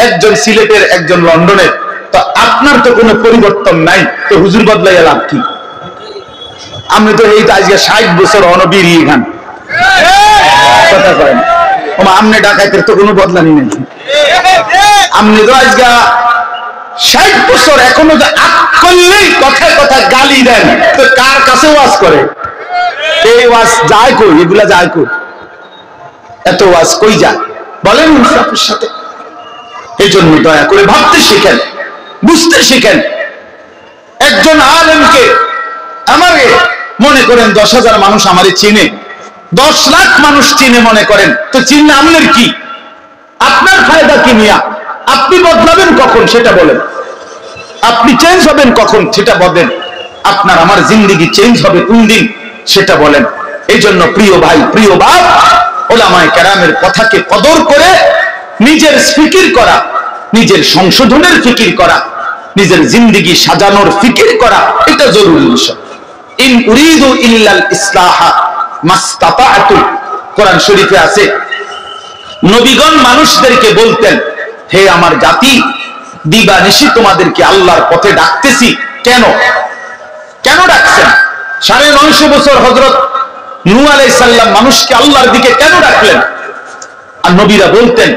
একজন সিলেটের, একজন লন্ডনের। তো আপনার তো কোনো পরিবর্তন নাই, তো হুজুর বদলাইয়া লাভ কি? আপনি তো এই আজকে 60 বছর অনবিরি গান কথা করেন, আমনে ডাকাতের তো কোনো বদলানি নেই। আপনি তো আজকে 60 বছর এখনো যে আট করলেই কথায় কথায় গালি দেন, তো কার কাছে ওয়াজ করে? এই ওয়াজ যায় কই? এগুলা যায় কই? এত ওয়াজ কই যায়? বলেন ইনসাফের সাথে। এই জন্য দয়া করে ভাবতে শিখেন, বুঝতে শিখেন। একজন আলেমকে আমাকে মনে করেন 10,000 মানুষ আমারে চিনে, 10 লাখ মানুষ চিনে মনে করেন, তো চিনলে আপনার কি? আপনার ফায়দা কি মিয়া? আপনি বদলাবেন কখন সেটা বলেন, আপনি চেঞ্জ হবেন কখন সেটা বলেন, আপনার আমার জিন্দেগি চেঞ্জ হবে কোন দিন সেটা বলেন। এই জন্য প্রিয় ভাই, প্রিয় বাপ, ওলামায়ে কেরামের কথাকে কদর করে নিজের ফিকির করা, নিজের সংশোধনের ফিকির করা, নিজের জিন্দেগি সাজানোর ফিকির করা, এটা জরুরি বিষয়। ইন উরিদু ইল্লাল ইসলাহা মাসতাতা'তু, কোরআন শরীফে আছে, নবীগণ মানুষদেরকে বলতেন, হে আমার জাতি, দিবানিশি তোমাদেরকে আল্লাহর পথে ডাকতেছি। কেন কেন ডাকছেন? 950 বছর হযরত নূহ আলাইহিস সালাম মানুষকে আল্লাহর দিকে কেন ডাকলেন? আর নবীরা বলতেন,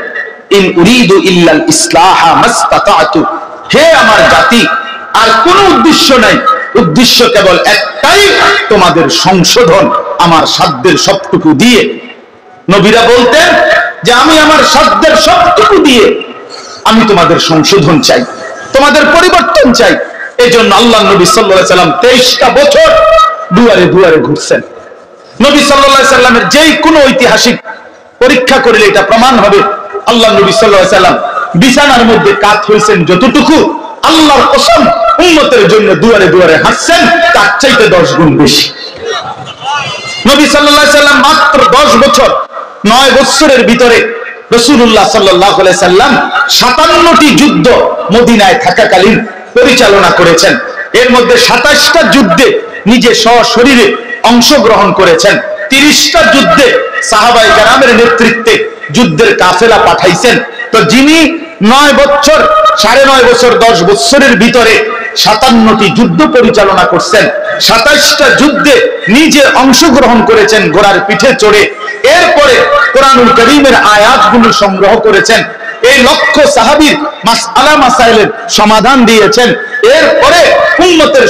ইন উরিদু ইল্লাল ইসলাহা মাসতাতা'তু, হে আমার জাতি, আর কোনো উদ্দেশ্য নাই, উদ্দেশ্য কেবল একটাই, তোমাদের সংশোধন আমার সাধ্যের সবটুকু দিয়ে। নবীরা বলতেন যে আমি আমার সাধ্যের সবটুকু দিয়ে আমি তোমাদের সংশোধন চাই, তোমাদের পরিবর্তন চাই। এই জন্য আল্লাহ নবী সাল্লাল্লাহু আলাইহি সাল্লাম 23টা বছর দুয়ারে দুয়ারে ঘুরছেন। নবী সাল্লাল্লাহু আলাইহি সাল্লামের যেই কোনো ঐতিহাসিক পরীক্ষা করলে এটা প্রমাণ হবে, আল্লাহ নবী সাল্লাল্লাহু আলাইহি সাল্লাম বিছানার মধ্যে কাত হয়েছেন যতটুকু, আল্লাহর কসম উম্মতের জন্য দুয়ারে দুয়ারে হাঁটছেন তার চাইতে 10 গুণ বেশি। নবী সাল্লাল্লাহু আলাইহি সাল্লাম মাত্র 10 বছর, 9 বছরের ভিতরে রাসূলুল্লাহ সাল্লাল্লাহু আলাইহি সাল্লাম 57টি যুদ্ধ মদিনায় থাকাকালীন পরিচালনা করেছেন। এর মধ্যে 27টা যুদ্ধে নিজে সশরীরে অংশগ্রহণ করেছেন। 30টা যুদ্ধে সাহাবায়ে কেরামের নেতৃত্বে যুদ্ধের কাফেলা পাঠাইছেন। তো যিনি 9 বছর, 9.5 বছর, 10 বছরের ভিতরে 57টি যুদ্ধ পরিচালনা করছেন, 27টা যুদ্ধে নিজে অংশগ্রহণ করেছেন ঘোড়ার পিঠে চড়ে। এরপরে কোরআনুল কারীমের আয়াতগুলো সংগ্রহ করেছেন, এই লক্ষ সাহাবীর মাসআলা মাসাইলের সমাধান দিয়েছেন। এরপরে উম্মতের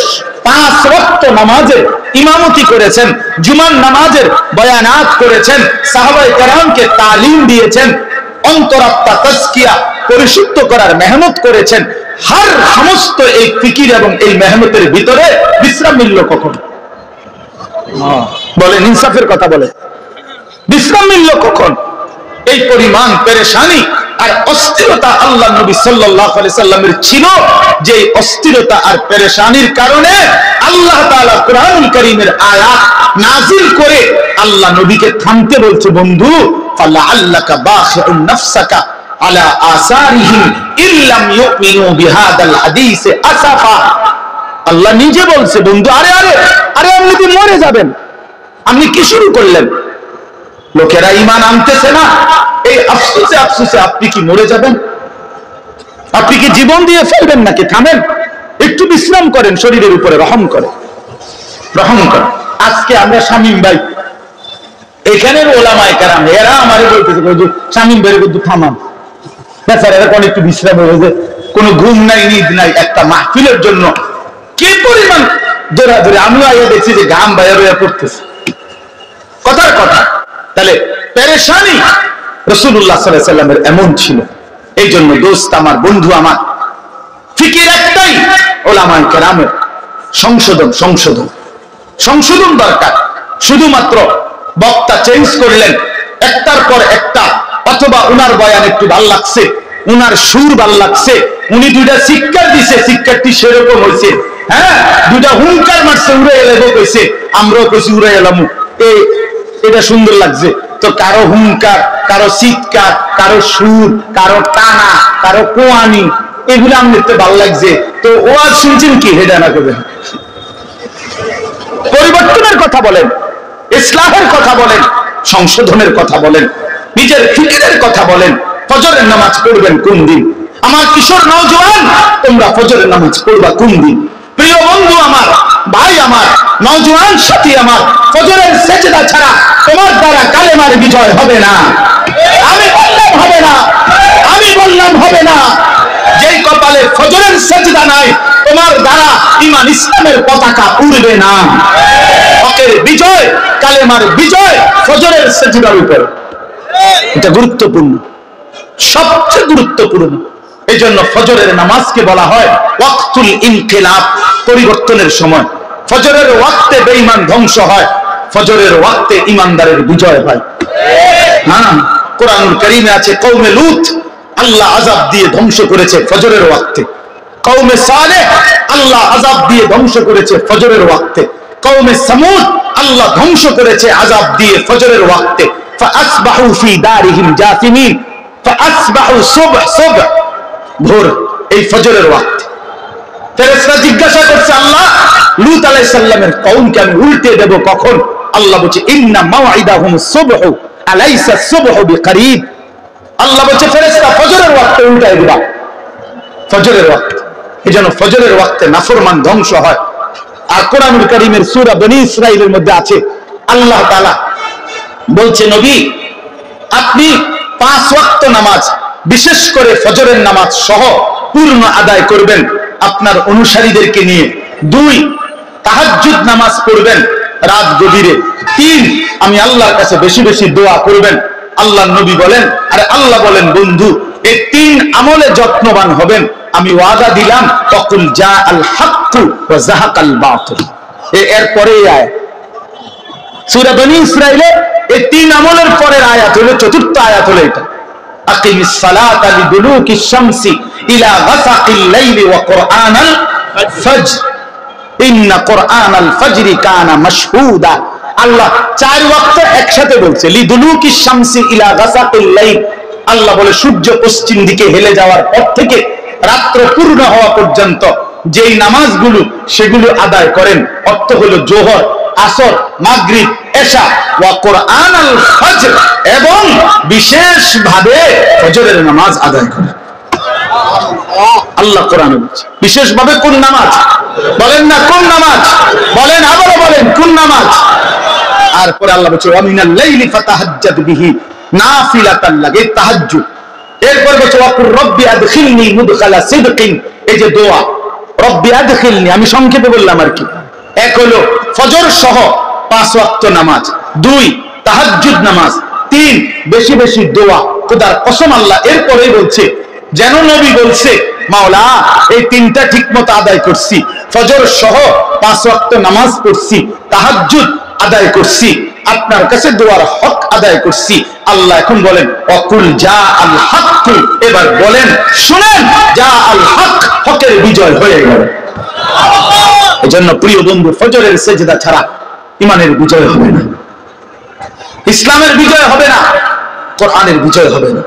5 ওয়াক্ত নামাজের ইমামতি করেছেন, জুমার নামাজের বয়ানাত করেছেন, সাহাবায়ে কেরামকে তালিম দিয়েছেন, অন্তরাত্মা তাজকিয়া পরিশুদ্ধ করার মেহনত করেছেন। হর সমস্ত এই ফিকির এবং এই মেহনতের ভিতরে বিশ্রাম মিলল কখন? বলেন, ইনসাফের কথা বলে, বিশ্রাম মিলল কখন? এই পরিমাণ পেরেশানি আর অস্থিরতা আল্লাহ নবী সাল্লাল্লাহু আলাইহি সাল্লামের ছিল, যে অস্থিরতা আর পেরেশানির কারণে আল্লাহ তাআলা কোরআনুল কারীমের আয়াত নাজিল করে আল্লাহ নবীকে থামতে বলছে, বন্ধু ফালাআল্লাকা বাখিউন নাফসাকা আলা আসারিহিম ইল্লাম ইউমিনু বিহাদাল হাদিস আসাফা। আল্লাহ নিজে বলছে, বন্ধু আরে আরে আরে আপনি তো মরে যাবেন, আপনি কি শুরু করলেন? লোকেরা ঈমান আনতেছে না, এই আফসোসে আফসোসে আপনি কি মরে যাবেন? আপনি কি জীবন দিয়ে ফেলবেন নাকি? থামেন, একটু বিশ্রাম করেন, শরীরের উপরে রহম করে, রহম করে। আজকে আমরা শামীম ভাই, এখানের ওলামায়ে কেরাম এরা আমারে বলতেছে, শামীম ভাই একটু থামান, বেচারা কোন একটু বিশ্রাম হয়েছে, কোনো ঘুম নাই নিদ নাই, একটা মাহফিলের জন্য কি পরিমাণ দৌড়াদৌড়ি। আমিও আইয়া দেখছি যে ঘাম বাইরে বাইরে পড়তেছে, কথার কথা। তাহলে পেরেশানি রাসূলুল্লাহ সাল্লাল্লাহু আলাইহি ওয়াসাল্লামের এমন ছিল। এই জন্য দোস্ত আমার, বন্ধু আমার, ফিকির একটাই, ওলামায়ে কেরামের সংশোধন সংশোধন সংশোধন দরকার। শুধুমাত্র বক্তা চেঞ্জ করলেন একটার পর একটা, অথবা উনার বয়ান একটু ভাল লাগছে, উনার সুর ভাল লাগছে, উনি দুইটা শিক্ষার দিছে, শিক্ষার্থী সেরকম হয়েছে, হ্যাঁ দুইটা হুঙ্কার মারছে, উড়ে এলাবো কইছে, আমরাও কইছি উড়ে এলাম, এটা সুন্দর লাগছে। তো কারো হুঙ্কার, কারো চিৎকার, কারো সুর, কারো টানা, কারো কোয়ানি, এগুলো আমি দেখতে ভালো লাগছে। তো ওয়াজ শুনছেন কি? হেডা না করবেন, পরিবর্তনের কথা বলেন, ইসলামের কথা বলেন, সংশোধনের কথা বলেন, নিজের ফিকিরের কথা বলেন। ফজরের নামাজ পড়বেন কোন দিন? আমার কিশোর নওজোয়ান, তোমরা ফজরের নামাজ পড়বা কোন দিন? প্রিয় বন্ধু আমার, ভাই আমার, নওজোয়ান সাথী আমার, ফজরের সেজদা ছাড়া তোমার দ্বারা কালেমার বিজয় হবে না। আমি বললাম হবে না, আমি বললাম হবে না। যেই কপালে ফজরের সেজদা নাই, তোমার দ্বারা ঈমান ইসলামের পতাকা উড়বে না। হকের বিজয়, কালেমার বিজয় ফজরের সেজদার উপর, এটা গুরুত্বপূর্ণ, সবচেয়ে গুরুত্বপূর্ণ। এই জন্য ফজরের নামাজকে বলা হয় ওয়াক্তুল ইনকিলাব, পরিবর্তনের সময়। ফজরের ওয়াক্তে বেঈমান ধ্বংস হয়, ফজরের ওয়াক্তে ঈমানদারের বিজয় হয়। হ্যাঁ, কোরআনুল কারীমে আছে কওমে লূত আল্লাহ আযাব দিয়ে ধ্বংস করেছে ফজরের ওয়াক্তে, কওমে সালেহ আল্লাহ আযাব দিয়ে ধ্বংস করেছে ফজরের ওয়াক্তে, কওমে সামূদ আল্লাহ ধ্বংস করেছে আযাব দিয়ে ফজরের ওয়াক্তে। ফাআসবাহু ফি দারিহিম জাসিমিন, ফাআসবাহু সুবহ সুবহ, ভোর, এই ফজরের ওয়াক্ত। ফেরেশতা জিজ্ঞাসা করছে, আল্লাহ লূত আলাইহিস সালামের কওমকে আমি উল্টে দেব কখন? আল্লাহ বলছে ইন্না মাওইদাহুম সুবহ আলাইসা সুবহু বিকরিব। আল্লাহ বলছে ফেরেশতা ফজরের ওয়াক্তে উল্টায় দিবা, ফজরের ওয়াক্ত। এজন্য ফজরের ওয়াক্তে নাফরমান ধ্বংস হয়। আর কোরআনুল কারীমের সূরা বনী ইসরাঈলের মধ্যে আছে, আল্লাহ তাআলা বলছে, নবী আপনি 5 ওয়াক্ত নামাজ, বিশেষ করে ফজরের নামাজ সহ পূর্ণ আদায় করবেন আপনার অনুসারীদেরকে নিয়ে। 2 তাহাজ্জুদ নামাজ পড়বেন রাত গভীরে। 3 আমি আল্লাহর কাছে বেশি বেশি দোয়া করবেন। আল্লাহর নবী বলেন, আরে আল্লাহ বলেন, বন্ধু এই 3 আমলে যত্নবান হবেন, আমি ওয়াদা দিলাম তাকুল জা আল হাক্কু ওয়া যাহাকাল বাতিল। এরপরে আয়াত সূরা বনী ইসরাঈলে এই 3 আমলের পরের আয়াত হলো, চতুর্থ আয়াত হলো এটা, আকিমিস সালাতা লিদুলুকিশ শামসি ইলা গাসাকিল লাইলি ওয়া কুরআনাল ফাজর ইন্না কুরআনাল ফাজরি কানা মাশহুদা। আল্লাহ 4 ওয়াক্ত একসাথে বলছে, লিদুলুকিশ শামসি ইলা গাসাকিল লাইল। আল্লাহ বলে সূর্য পশ্চিম দিকে হেলে যাওয়ার পর থেকে রাত্র পূর্ণ হওয়া পর্যন্ত যেই নামাজগুলো সেগুলো আদায় করেন, অর্থ হলো জোহর, আসর, মাগরিব, এশা ওয়া কুরআনাল ফাজর, এবং বিশেষভাবে ফজরের নামাজ আদায় করেন। আল্লাহ কোরআনে বলছে বিশেষভাবে কোন নামাজ? বলেন না কোন নামাজ? বলেন, আবারো বলেন কোন নামাজ? আর পরে আল্লাহ বলছে ওয়া মিনাল লাইলি ফাতাহাজ্জাদ বিহি নাফিলাতান লাগে তাহাজ্জুদ। এরপর বলছে ওয়াকুর রব্বি আদখিলনি মুদখালা সিদকিন, এই যে দোয়া রব্বি আদখিলনি, আমি সংক্ষেপে বললাম আর কি। এক হলো ফজর সহ 5 ওয়াক্ত নামাজ, 2 তাহাজ্জুদ নামাজ, 3 বেশি বেশি দোয়া। খোদার কসম আল্লাহ এরপরেই বলছে যেন নবী বলছে মাওলা এই 3টা ঠিকমতো আদায় করছি, ফজর সহ 5 ওয়াক্ত নামাজ পড়ছি, তাহাজ্জুদ আদায় করছি, আপনার কাছে দোয়ার হক আদায় করছি। আল্লাহ এখন বলেন ওয়াকুল জা আল হক, এবার বলেন শুনেন জা আল হক, হকের বিজয় হয়ে গেল। এজন্য প্রিয় বন্ধু, ফজরের সেজদা ছাড়া ইমানের বিজয় হবে না, ইসলামের বিজয় হবে না, কোরআনের বিজয় হবে না।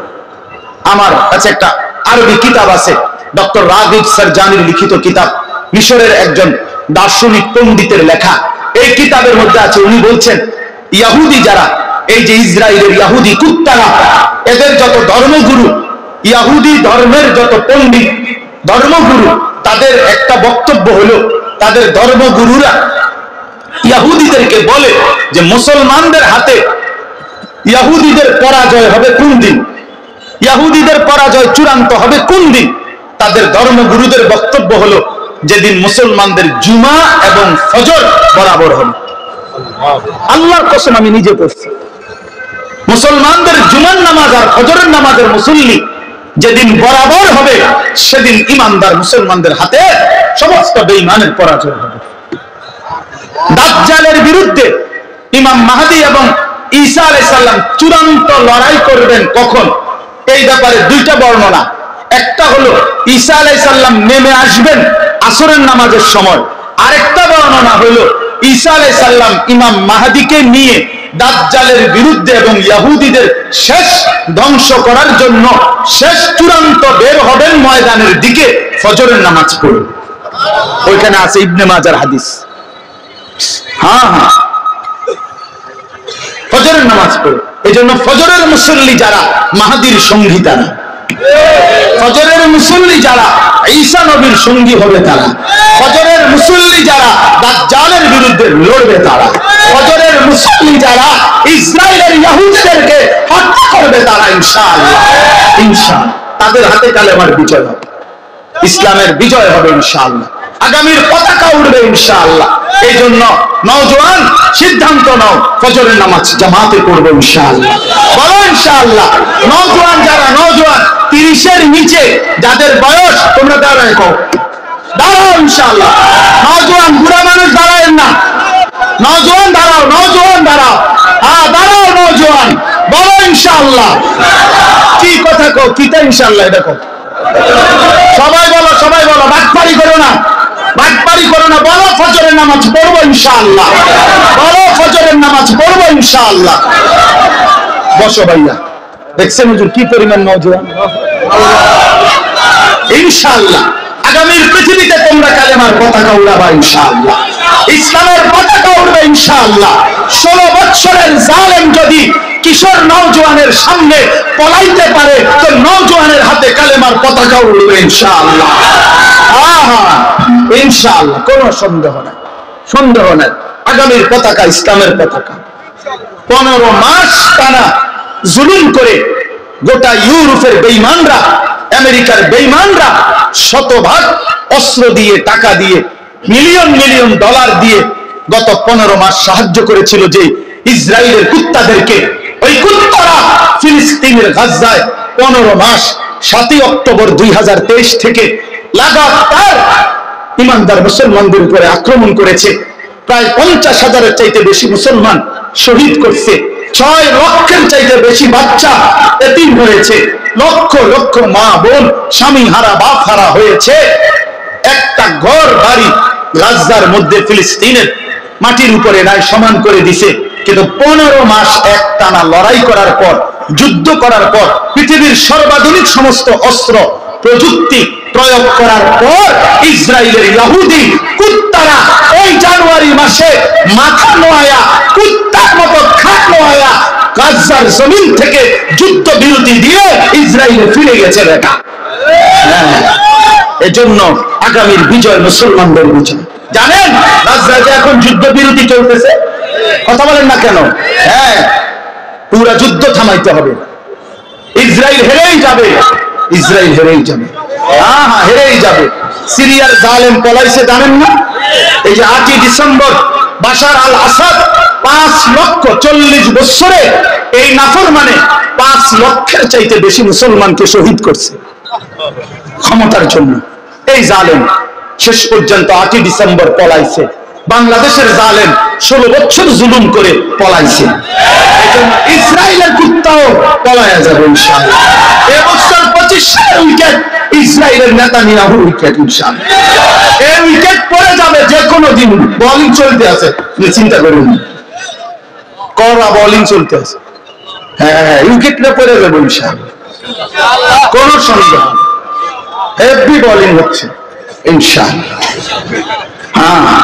আমার কাছে একটা আরবি কিতাব আছে, ডক্টর রাগিব সারজানির লিখিত কিতাব, মিশরের একজন দার্শনিক পণ্ডিতের লেখা। এই কিতাবের মধ্যে আছে, উনি বলছেন ইহুদি যারা, এই যে ইসরায়েলের ইহুদি কুত্তারা, এদের যত ধর্মগুরু, ইহুদি ধর্মের যত পণ্ডিত ধর্মগুরু, তাদের একটা বক্তব্য হলো, তাদের ধর্মগুরুরা ইহুদিদেরকে বলে যে মুসলমানদের হাতে ইহুদিদের পরাজয় হবে কোন দিন, ইহুদিদের পরাজয় চূড়ান্ত হবে কোন দিন। তাদের ধর্মগুরুদের বক্তব্য হলো যেদিন মুসলমানদের জুমা এবং ফজর বরাবর হবে। আল্লাহর কসম আমি নিজে পড়ছি, মুসলমানদের জুমার নামাজ আর ফজরের নামাজের মুসল্লি যেদিন বরাবর হবে, সেদিন ইমানদার মুসলমানদের হাতে সমস্ত বেঈমানের পরাজয় হবে। দাজ্জালের বিরুদ্ধে ইমাম মাহদী এবং ঈসা আলাইহিস সালাম চূড়ান্ত লড়াই করবেন কখন, এই ব্যাপারে 2টা বর্ণনা। একটা হলো ঈসা আলাইহিস সালাম নেমে আসবেন আসরের নামাজের সময়, আরেকটা বর্ণনা হলো ঈসা আলাইহিস সালাম ইমাম মাহদীকে নিয়ে দাজ্জালের বিরুদ্ধে এবং ইহুদিদের শেষ ধ্বংস করার জন্য শেষ চূড়ান্ত বের হবেন ময়দানের দিকে ফজরের নামাজ পড়ে। ওইখানে আছে ইবনে মাজার হাদিস। হ্যাঁ, ফজরের নামাজ পড়ে। এই জন্য ফজরের মুসল্লি যারা মাহদীর সঙ্গী, তারা ফজরের মুসল্লি যারা ঈসা নবীর সঙ্গী হবে, তারা ফজরের মুসল্লি যারা দাজ্জালের বিরুদ্ধে লড়বে, তারা ফজরের মুসল্লি যারা ইসরায়েলের ইহুদিদেরকে হত্যা করবে, তারা ইনশাআল্লাহ ইনশাআল্লাহ তাদের হাতে কালেমার বিজয় হবে, ইসলামের বিজয় হবে ইনশাআল্লাহ, আগামীর পতাকা উঠবে ইনশাআল্লাহ। এই জন্য নওজোয়ান সিদ্ধান্ত নাও, ফজরের নামাজ জামাতে পড়বো ইনশাআল্লাহ, বলো ইনশাআল্লাহ। নওজোয়ান যারা, নওজোয়ান 30-এর নিচে যাদের বয়স, তোমরা দাঁড়ায় কও, দাঁড়াও ইনশাআল্লাহ। নওজোয়ান বুড়া মানুষ দাঁড়ায় না, নওজোয়ান দাঁড়াও, নওজোয়ান দাঁড়াও, হ্যাঁ দাঁড়াও নওজোয়ান, বলো ইনশাআল্লাহ। কি কথা কও, কিটা ইনশাআল্লাহ, এটা কও, সবাই বলো, সবাই বলো, বাটপারি করো না, বাটপারি করো না, বলো ফজরের নামাজ পড়বো ইনশাআল্লাহ, বলো ফজরের নামাজ পড়বো ইনশাআল্লাহ। বসো ভাইয়া, দেখছেন হুজুর কি পরিমাণ নওজোয়ান, ইনশাআল্লাহ আগামীর পৃথিবীতে তোমরা কালেমার পতাকা উড়াবা ইনশাআল্লাহ, ইসলামের পতাকা উড়বে ইনশাআল্লাহ। 16 বছরের জালেম যদি কিশোর নওজোয়ানের সামনে পলাইতে পারে, তো নওজোয়ানের হাতে কালেমার পতাকা উড়বে ইনশাআল্লাহ। ইনশাআল্লাহ, কোনো সন্দেহ নাই, সন্দেহ নাই। আগামীর পতাকা ইসলামের পতাকা। 15 মাস টানা জুলুম করে গোটা ইউরোপের বেঈমানরা, আমেরিকার বেঈমানরা শতভাগ অস্ত্র দিয়ে, টাকা দিয়ে, মিলিয়ন মিলিয়ন ডলার দিয়ে গত 15 মাস সাহায্য করেছিল যে ইসরায়েলের কুত্তাদেরকে। ওই কুত্তারা ফিলিস্তিনের গাজায় 15 মাস 7 অক্টোবর 2023 থেকে লাগাতার ইমানদার মুসলমানদের উপরে আক্রমণ করেছে। প্রায় 50,000-এর চাইতে বেশি মুসলমান শহীদ করছে, 6 লক্ষের চাইতে বেশি বাচ্চা এতিম হয়েছে, লক্ষ লক্ষ মা বোন স্বামী হারা বাপ হারা হয়েছে। একটা ঘর বাড়ি গাজার মধ্যে ফিলিস্তিনের মাটির উপরে নাই, সমান করে দিছে। কিন্তু 15 মাস একটানা লড়াই করার পর, যুদ্ধ করার পর, পৃথিবীর সর্বাধুনিক সমস্ত অস্ত্র প্রযুক্তি প্রয়োগ করার পর ইসরায়েলের ইহুদি কুত্তারা ওই জানুয়ারি মাসে মাথা নোয়া, কুত্তার মতো খাট নোয়া গাজার জমিন থেকে যুদ্ধ বিরতি দিয়ে ইসরায়েলে ফিরে গেছে বেটা। এজন্য আগামীর বিজয় মুসলমানদের বিজয়। জানেন গাজায় এখন যুদ্ধ বিরতি চলতেছে, কথা বলেন না কেন? হ্যাঁ, পুরা যুদ্ধ থামাইতে হবে। ইসরায়েল হেরেই যাবে, ইসরায়েল হেরেই যাবে, হ্যাঁ হ্যাঁ হেরেই যাবে। সিরিয়ার জালেম পলাইছে জানেন না? এই যে 8ই ডিসেম্বর বাশার আল আসাদ 5,40,000 বছরে এই নাফরমানে 5 লক্ষের চাইতে বেশি মুসলমানকে শহীদ করছে ক্ষমতার জন্য। এই জালেম শেষ পর্যন্ত 8ই ডিসেম্বর পলাইছে। বাংলাদেশের জালেম 16 বছর জুলুম করে পলাইছে। এজন্য ইসরায়েলের কুত্তাও পলায়া যাবে ইনশাআল্লাহ। এবছর 25 উইকেট ইসরায়েলের নেতানিয়াহু উইকেট ইনশাআল্লাহ। এই উইকেট পড়ে যাবে যে কোনো দিন। বোলিং চলতে আছে, চিন্তা করুন, কড়া বোলিং চলতে আছে। হ্যাঁ উইকেটটা পড়ে যাবে ইনশাআল্লাহ, কোন সন্দেহ। হেভি বোলিং হচ্ছে ইনশাআল্লাহ। হ্যাঁ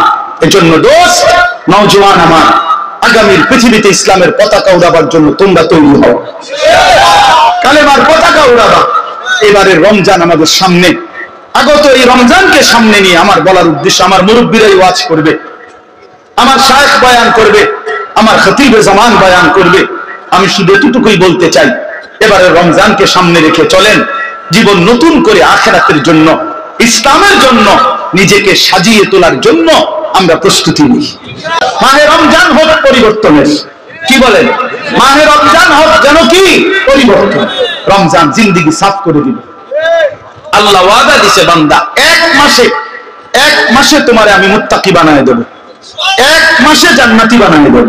এজন্য দোস্ত নওজোয়ান আমার, আগামীর পৃথিবীতে ইসলামের পতাকা উড়াবার জন্য তোমরা তৈরি হও, কালেমার পতাকা উড়াবা। এবারের রমজান আমাদের সামনে, আগত এই রমজানকে সামনে নিয়ে আমার বলার উদ্দেশ্য, আমার মুরব্বীরাই ওয়াজ করবে, আমার শায়েখ বয়ান করবে, আমার খতিবে জামান বয়ান করবে। আমি শুধু এতটুকুই বলতে চাই, এবারের রমজানকে সামনে রেখে চলেন, জীবন নতুন করে আখিরাতের জন্য, ইসলামের জন্য নিজেকে সাজিয়ে তোলার জন্য আমরা প্রস্তুতি নিই। মাহে রমজান হোক পরিবর্তনের, কি বলেন? মাহে রমজান হোক যেন কি পরিবর্তন। রমজান জিন্দেগি সাফ করে দিবে। আল্লাহ ওয়াদা দিছে, বান্দা এক মাসে তোমারে আমি মুত্তাকি বানায় দেব, এক মাসে জান্নাতি বানায় দেব।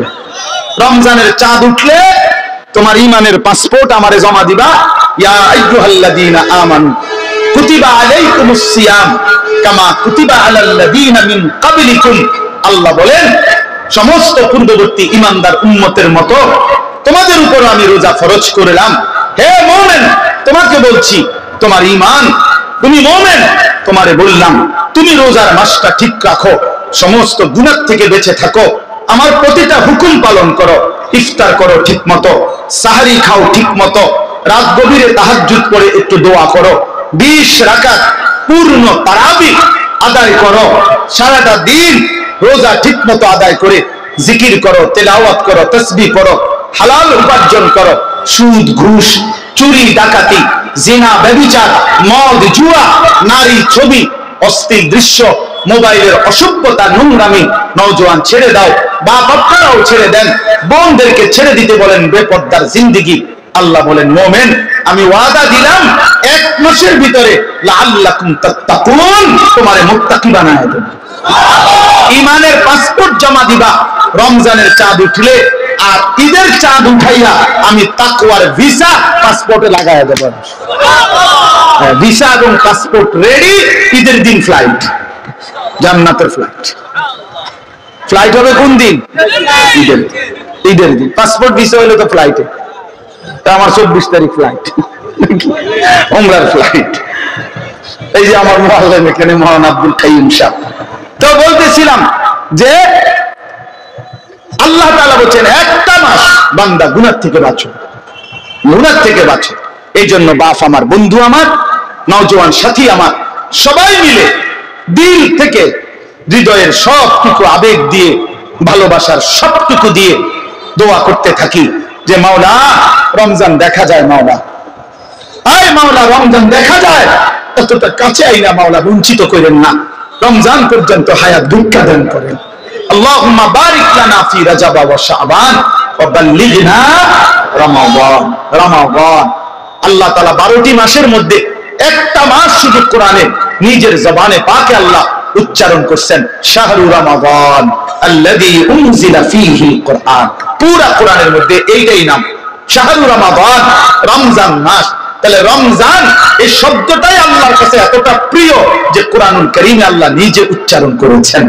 রমজানের চাঁদ উঠলে তোমার ইমানের পাসপোর্ট আমারে জমা দিবা। ইয়া আইয়ুহাল্লাযীনা আমানু কুতিবা আলাইকুমুস সিয়াম কামা কুতিবা আলাল্লাযীনা মিন ক্বাবলিকুম। আল্লাহ বলেন, সমস্ত পূর্ববর্তী ঈমানদার উম্মতের মতো তোমাদের উপর আমি রোজা ফরজ করলাম। হে মুমিন, তোমাকে বলছি তোমার ঈমান, তুমি মুমিন, তোমারে বললাম তুমি রোজার মাসটা ঠিক রাখো, সমস্ত গুনাহ থেকে বেঁচে থাকো, আমার প্রতিটা হুকুম পালন করো, ইফতার করো ঠিক মতো, সাহরি খাও ঠিক মতো, রাত গভীরে তাহাজ্জুদ পড়ে একটু দোয়া করো, 20 রাকাত পূর্ণ তারাবিহ আদায় করো, সারাটা দিন রোজা ঠিক মতো আদায় করে জিকির করো, তেলাওয়াত করো, তাসবিহ করো, হালাল উপার্জন করো। সুদ, ঘুষ, চুরি, ডাকাতি, জিনা, ব্যভিচার, মদ, জুয়া, নারী, ছবি, অশ্লীল দৃশ্য, মোবাইলের অসভ্যতা, নোংরামি নওজোয়ান ছেড়ে দাও। বাপ আপনারাও ছেড়ে দেন, বোনদেরকে ছেড়ে দিতে বলেন বেপর্দার জিন্দেগি। আল্লাহ বলেন, মোমেন আমি ওয়াদা দিলাম 1 মাসের ভিতরে লাআল্লাকুম তাত্তাকুন, তোমারে মুত্তাকি বানায় দেব। ঈমানের পাসপোর্ট জমা দিবা রমজানের চাঁদ উঠলে, আর ঈদের চাঁদ উঠাইয়া আমি তাকওয়ার ভিসা পাসপোর্টে লাগায়া দেব। ভিসা এবং পাসপোর্ট রেডি, ঈদের দিন ফ্লাইট, জান্নাতের ফ্লাইট। ফ্লাইট হবে কোন দিন? ঈদের দিন। পাসপোর্ট ভিসা হইলে তো ফ্লাইটে, আমার 24 তারিখ ফ্লাইট, উমরার ফ্লাইট। এই যে আমার মুআল্লিম এখানে মাওলানা আব্দুল কাইয়ুম সাহেব। তো বলতেছিলাম যে আল্লাহ তাআলা বলেন একটা মাস বান্দা গুনাহ থেকে বাঁচো, গুনাহ থেকে বাঁচো। এই জন্য বাপ আমার, বন্ধু আমার, নওজোয়ান সাথী আমার, সবাই মিলে দিল থেকে হৃদয়ের সবটুকু আবেগ দিয়ে, ভালোবাসার সবটুকু দিয়ে দোয়া করতে থাকি যে মাওলা রমজান দেখা যায়, মাওলা আয়, মাওলা রমজান দেখা যায়, ততটা কাছে আইনা মাওলা বঞ্চিত করেন না, রমজান পর্যন্ত হায়াত ভিক্ষা দান করেন। আল্লাহুম্মা বারিক লানা ফি রাজাব ওয়া শাবান ওয়া বাল্লিগনা রমাদান। রমাদান আল্লাহ তাআলা 12টি মাসের মধ্যে একটা মাস শুধু কোরআনে নিজের জবানে পাকে আল্লাহ উচ্চারণ করছেন, শাহরু রমাদান আল্লাযী উনজিলা ফীহিল কুরআন। পুরা কোরআনের মধ্যে এইটাই নাম, শাহরু রমাদান, রমজান মাস। তাহলে রমজান এই শব্দটাই আল্লাহর কাছে এতটা প্রিয় যে কোরআনুল কারীমে আল্লাহ নিজে উচ্চারণ করেছেন।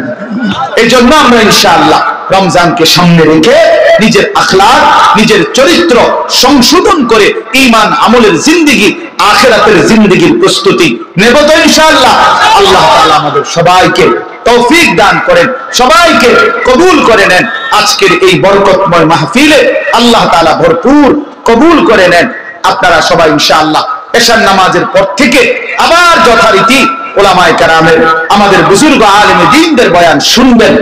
এই জন্য আমরা ইনশাআল্লাহ রমজানকে সামনে রেখে নিজের আখলাক, নিজের চরিত্র সংশোধন করে ঈমান আমলের জিন্দেগি, আখিরাতের জিন্দেগির প্রস্তুতি নেব তো ইনশাআল্লাহ। আল্লাহ তাআলা আমাদের সবাইকে তৌফিক দান করেন, সবাইকে কবুল করে নেন। আজকের এই বরকতময় মাহফিলে আল্লাহ তাআলা ভরপুর কবুল করে নেন। আপনারা সবাই ইনশাআল্লাহ এশার নামাজের পর থেকে আবার যথারীতি উলামায়ে কেরামের, আমাদের বুজুর্গ আলেমে দ্বীনদের বয়ান শুনবেন।